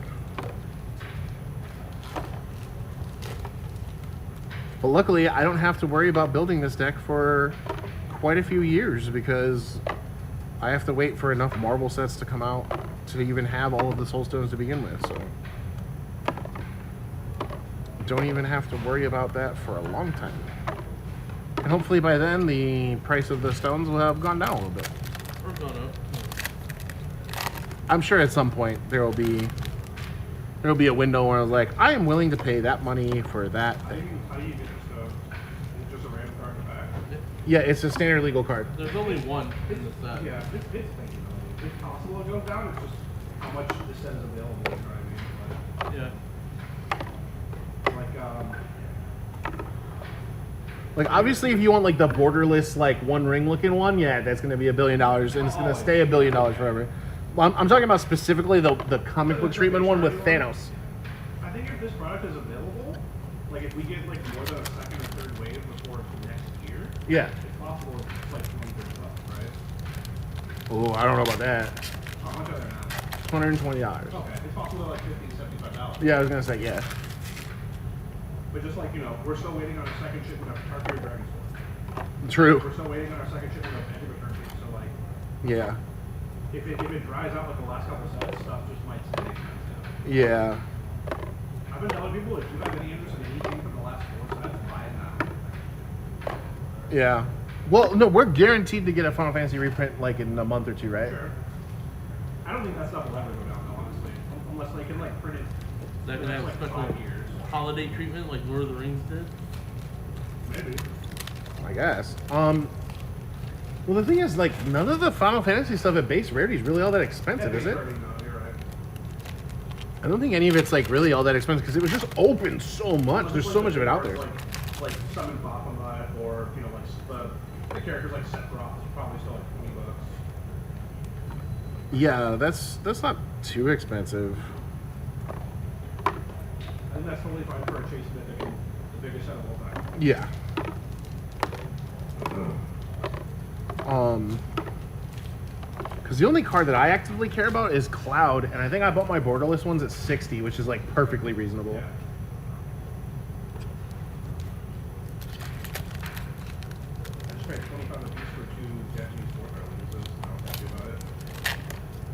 But luckily, I don't have to worry about building this deck for quite a few years because I have to wait for enough marble sets to come out to even have all of the soul stones to begin with, so don't even have to worry about that for a long time. And hopefully by then, the price of the stones will have gone down a little bit. Or gone up. I'm sure at some point there will be a window where I was like, I am willing to pay that money for that How do thing. you get this stuff? It's just a random card in the back? Yeah, it's a standard legal card. There's only one in the set. Yeah, it's possible it goes down, it's just how much the set is available, you know what I mean? Yeah. Like obviously if you want like the borderless like one ring looking one, yeah, that's gonna be $1 billion and it's gonna stay $1 billion forever. Well, I'm talking about specifically the comic book treatment one with Thanos. I think if this product is available, like if we get like more than a second or third wave before next year, Yeah. it's possible it's like $20, right? Oh, I don't know about that. How much are they now? $120. Okay, it's possible they're like $50 to $75. Yeah, I was gonna say yeah. But just like, you know, we're still waiting on a second shipment of Tarkir Dragon Sword. True. We're still waiting on our second shipment of Anti-Return Team, so like, Yeah. if it dries out like the last couple sets, stuff just might stay expensive. Yeah. I've been telling people if you have any interest in anything from the last 4 sets, buy it now. Yeah. Well, no, we're guaranteed to get a Final Fantasy reprint like in a month or two, right? Sure. I don't think that stuff will ever go down, though, honestly. Unless they can like print it That for could have like special 5 years. holiday treatment like Lord of the Rings did. Maybe. I guess. Well, the thing is, like, none of the Final Fantasy stuff at base rarity is really all that expensive, is it? No, you're right. I don't think any of it's like really all that expensive because it was just open so much. There's so much of it out there. Like Summon Baphomet, or you know, like the characters like Sephiroth is probably still like $20. Yeah, that's not too expensive. I think that's totally fine for a chase mythic and the biggest set of all time. Yeah. Because the only card that I actively care about is Cloud, and I think I bought my borderless ones at 60, which is like perfectly reasonable. Yeah. I just paid $25 a piece for 2 Japanese warfare releases. I don't happy about it.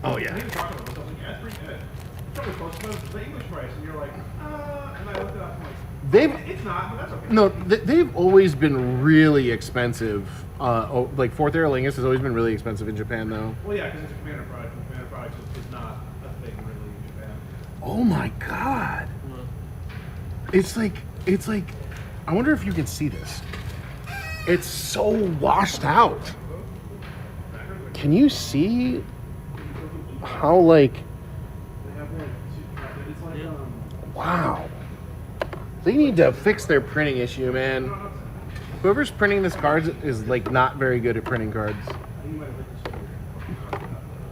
Oh I yeah. think talking about this, I was like, yeah, it's pretty good. It's probably close to the English price, and you're like, and I looked it up, I'm like, it's not, but that's okay. No, they've always been really expensive. Like Fourth Era Lingus has always been really expensive in Japan, though. Well, yeah, because it's a commander product, and commander product is not a thing really in Japan. Oh my god! Well, It's like, I wonder if you can see this. It's so washed out. Can you see how like, They have like, it's like, Yeah. wow. They need to fix their printing issue, man. Whoever's printing this cards is like not very good at printing cards. I think you might have hit this over.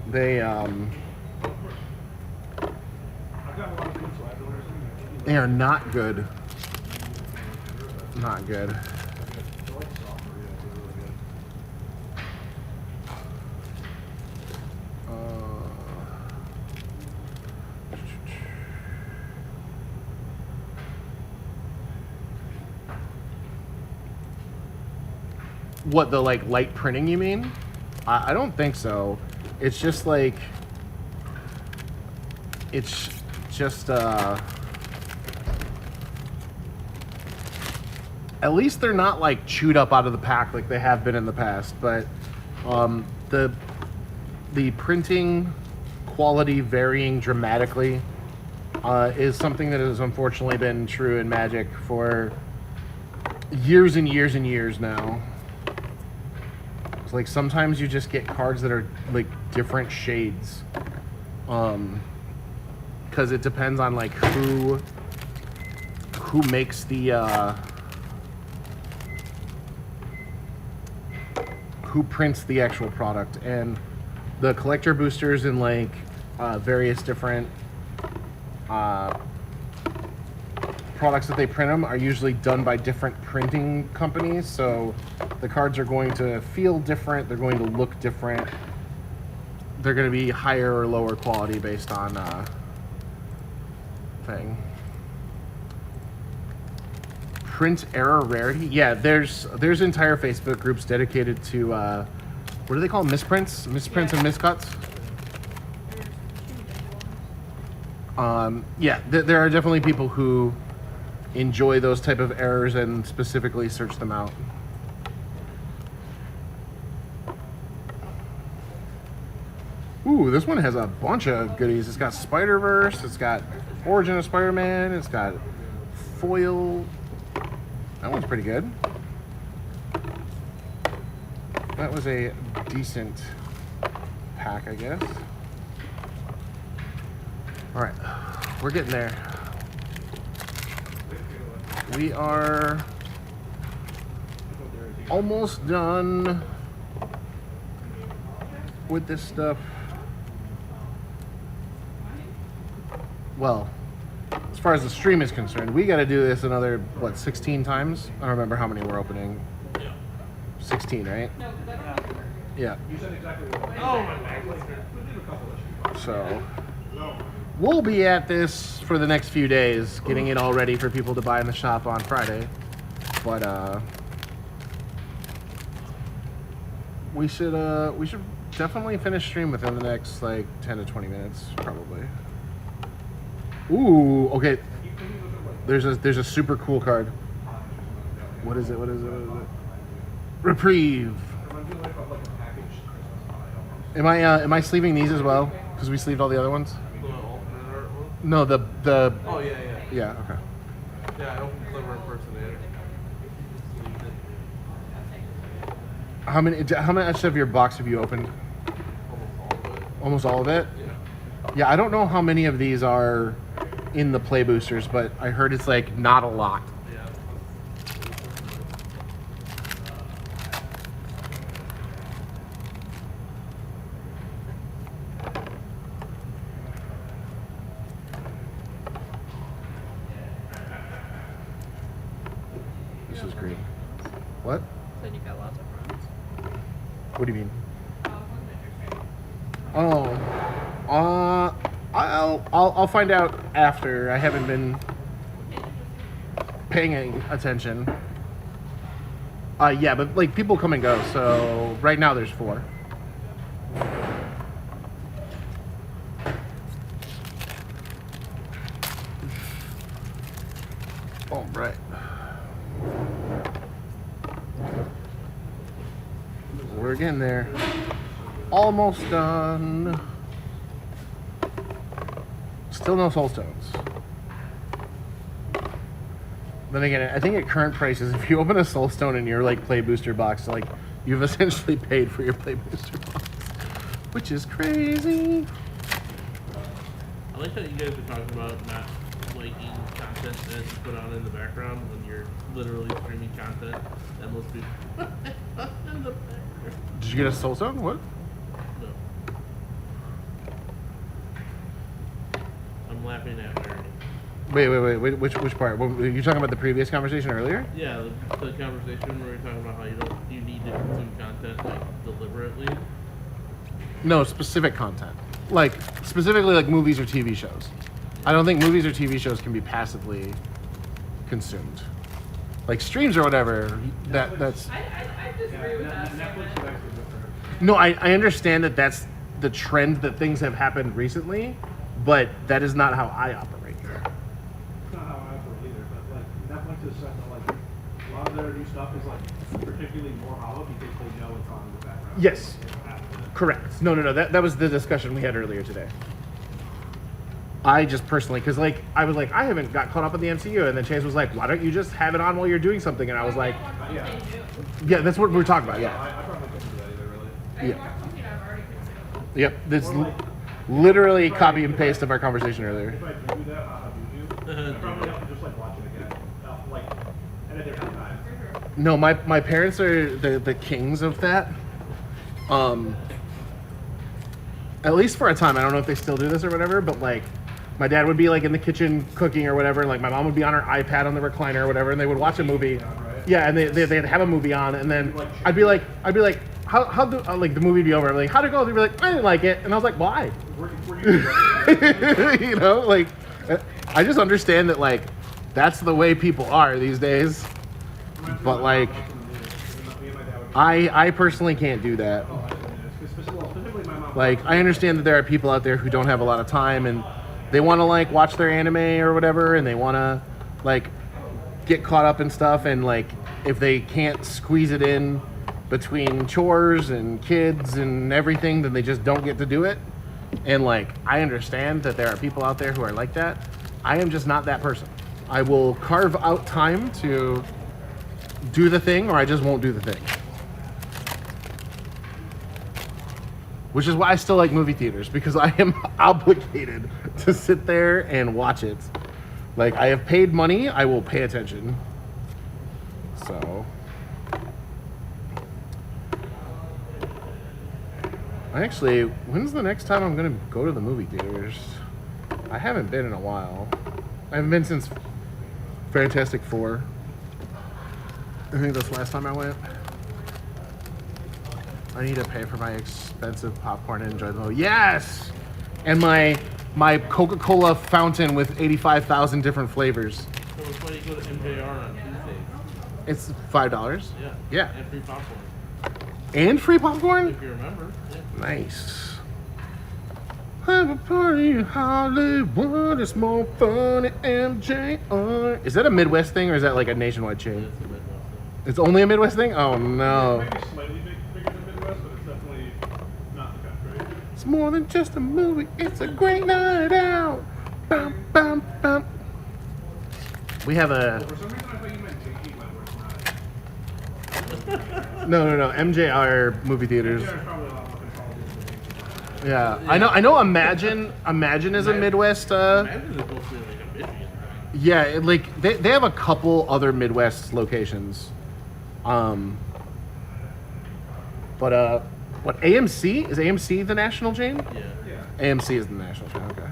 They I've got a lot of things, so I have to learn something. they are not good. Not good. They're like soft, really good. What, the like light printing you mean? I don't think so. It's just like it's just at least they're not like chewed up out of the pack like they have been in the past, but the printing quality varying dramatically is something that has unfortunately been true in Magic for years and years and years now. It's like sometimes you just get cards that are like different shades, because it depends on like who makes the who prints the actual product, and the collector boosters in like various different products that they print them are usually done by different printing companies, so the cards are going to feel different, they're going to look different, they're going to be higher or lower quality based on thing. Print error rarity? Yeah, there's entire Facebook groups dedicated to what do they call them? Misprints? Misprints and miscuts? Yeah, there are definitely people who enjoy those type of errors and specifically search them out. Ooh, this one has a bunch of goodies. It's got Spider-Verse, it's got Origin of Spider-Man, it's got foil. That one's pretty good. That was a decent pack, I guess. All right, we're getting there. We are almost done with this stuff. Well, as far as the stream is concerned, we got to do this another, what, 16 times? I don't remember how many we're opening. Yeah. 16, right? Yeah. You said exactly what. Oh my God. We did a couple issues. So we'll be at this for the next few days, getting it all ready for people to buy in the shop on Friday. But we should definitely finish stream within the next like 10 to 20 minutes, probably. Ooh, okay. There's a super cool card. What is it? Reprieve. Am I sleeving these as well? Because we sleeved all the other ones. No, the. Oh yeah. Yeah. Okay. Yeah, I opened Clever Impersonator. How much of your box have you opened? Almost all of it. Almost all of it. Yeah. Yeah, I don't know how many of these are in the play boosters, but I heard it's like not a lot. Yeah. This is green. What? Said you got lots of friends. What do you mean? Oh, I'll find out after. I haven't been paying any attention. Yeah, but like people come and go. So right now there's 4. All right. We're getting there. Almost done. Still no soul stones. Then again, I think at current prices, if you open a soul stone in your like play booster box, like you've essentially paid for your play booster box, which is crazy. I like that you guys are talking about not liking content that's put on in the background when you're literally streaming content that most people in the background. Did you get a soul stone? What? No. I'm laughing at irony. Wait, which part? Were you talking about the previous conversation earlier? Yeah, the conversation where we were talking about how you need to consume content like deliberately. No, specific content. Like specifically like movies or TV shows. I don't think movies or TV shows can be passively consumed. Like streams or whatever, that's I disagree with that. Netflix is actually different. No, I understand that that's the trend that things have happened recently, but that is not how I operate. It's not how I operate either, but like Netflix is set to like a lot of their new stuff is like particularly more hollow because they know it's on in the background. Yes. They don't have to- Correct. No. That was the discussion we had earlier today. I just personally, because like I was like, I haven't got caught up in the MCU, and then Chase was like, why don't you just have it on while you're doing something? And I was like, Yeah. yeah, that's what we were talking about. Yeah. I probably couldn't do that either, really. Yeah. Watch something I've already consumed. Yep. This literally copy and paste of our conversation earlier. If I do that, I probably have to just like watch it again, like at a different time. No, my parents are the kings of that. At least for a time. I don't know if they still do this or whatever, but like my dad would be like in the kitchen cooking or whatever, and like my mom would be on her iPad on the recliner or whatever, and they would watch a movie. Yeah, and they'd have a movie on, and then I'd be like, how do like the movie would be over? I'm like, how'd it go? They'd be like, I didn't like it, and I was like, why? You know, like I just understand that like that's the way people are these days, but like I personally can't do that. Like I understand that there are people out there who don't have a lot of time and they want to like watch their anime or whatever, and they want to like get caught up in stuff, and like if they can't squeeze it in between chores and kids and everything, then they just don't get to do it. And like I understand that there are people out there who are like that. I am just not that person. I will carve out time to do the thing, or I just won't do the thing. Which is why I still like movie theaters, because I am obligated to sit there and watch it. Like, I have paid money, I will pay attention. So. Actually, when's the next time I'm gonna go to the movie theaters? I haven't been in a while. I haven't been since Fantastic Four. I think that's the last time I went. I need to pay for my expensive popcorn and enjoy the movie. Yes! And my Coca-Cola fountain with 85,000 different flavors. So it's why you go to MJR on Tuesdays. It's $5. Yeah. Yeah. And free popcorn. And free popcorn? If you remember. Yeah. Nice. Have a party in Hollywood. It's more fun at MJR. Is that a Midwest thing, or is that like a nationwide chain? It's a Midwest thing. It's only a Midwest thing? Oh no. Maybe slightly bigger than Midwest, but it's definitely not the country. It's more than just a movie. It's a great night out. Bum, bum, bum. We have a... For some reason, I thought you meant JP Wentworth, not. No. MJR movie theaters. There's probably a lot more control than Yeah. I know Imagine is a Midwest... Imagine it's mostly like a Michigan thing. Yeah, like they have a couple other Midwest locations. But what, AMC? Is AMC the national chain? Yeah. AMC is the national chain, okay.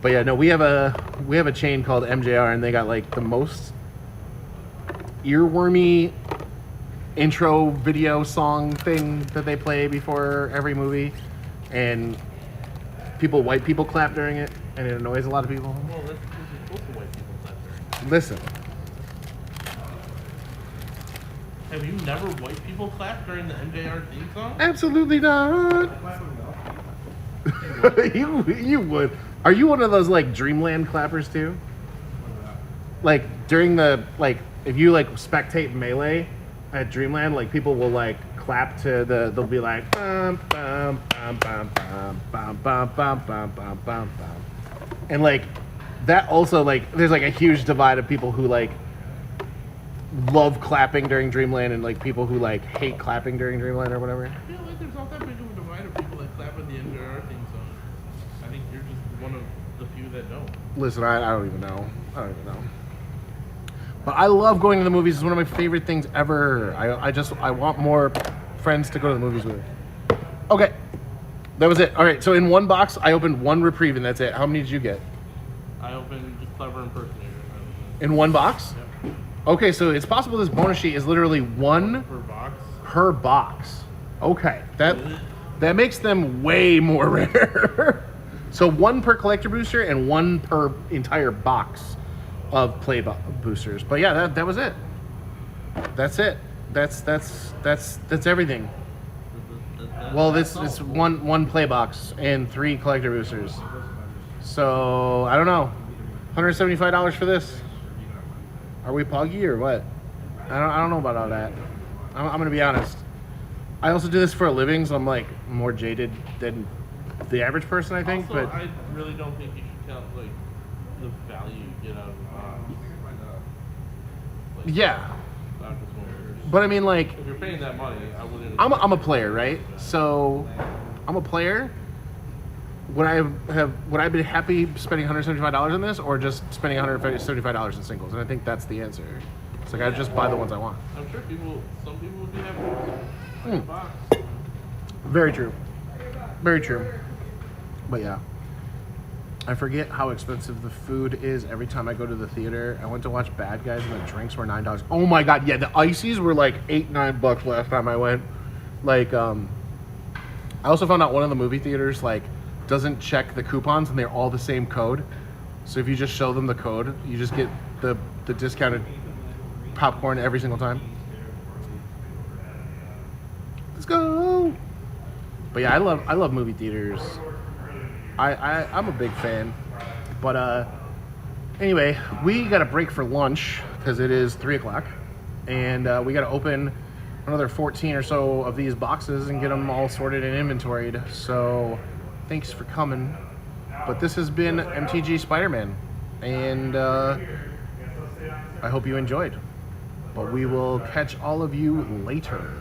But yeah, no, we have a chain called MJR, and they got like the most earwormy intro video song thing that they play before every movie, and white people clap during it, and it annoys a lot of people. Well, that's because you're supposed to white people clap during. Listen, Have you never white people clap during the MJR theme song? absolutely not. You would. Are you one of those like Dreamland clappers too? Like during the if you like spectate Melee at Dreamland, like people will like clap to they'll be like bum bum bum bum bum bum bum bum bum bum bum bum, and like that also like there's like a huge divide of people who like love clapping during Dreamland and like people who like hate clapping during Dreamland or whatever. I feel like there's not that big of a divide of people that clap at the MJR theme song. I think you're just one of the few that don't. Listen, I don't even know. But I love going to the movies. It's one of my favorite things ever. I want more friends to go to the movies with. Okay. That was it. All right. So in one box, I opened one Reprieve, and that's it. How many did you get? I opened just Clever Impersonator. In one box? Yep. Okay, so it's possible this bonus sheet is literally one Per box. per box. Okay. That makes them way more rare. So one per collector booster and one per entire box of play boosters. But yeah, that was it. That's it. That's everything. Well, this is one play box and 3 collector boosters. So I don't know, $175 for this. Are we poggy or what? I don't know about all that. I'm gonna be honest. I also do this for a living, so I'm like more jaded than the average person, I think. Also, but I really don't think you should count like the value you get out of the box. Like, yeah, not just one. but I mean, like, If you're paying that money, I wouldn't. I'm a player, right? So I'm a player. Would I be happy spending $175 on this, or just spending $175 in singles? And I think that's the answer. It's like I just buy the ones I want. I'm sure some people would be happy with a box. Very true. Very true. But yeah, I forget how expensive the food is every time I go to the theater. I went to watch Bad Guys and the drinks were $9. Oh my god, yeah, the ices were like $8-9 last time I went. Like, I also found out one of the movie theaters like doesn't check the coupons and they're all the same code. So if you just show them the code, you just get the discounted popcorn every single time. Let's go. But yeah, I love movie theaters. I'm a big fan. But anyway, we got a break for lunch because it is 3 o'clock, and we got to open another 14 or so of these boxes and get them all sorted and inventoried. So thanks for coming. But this has been MTG Spider-Man, and I hope you enjoyed. But we will catch all of you later.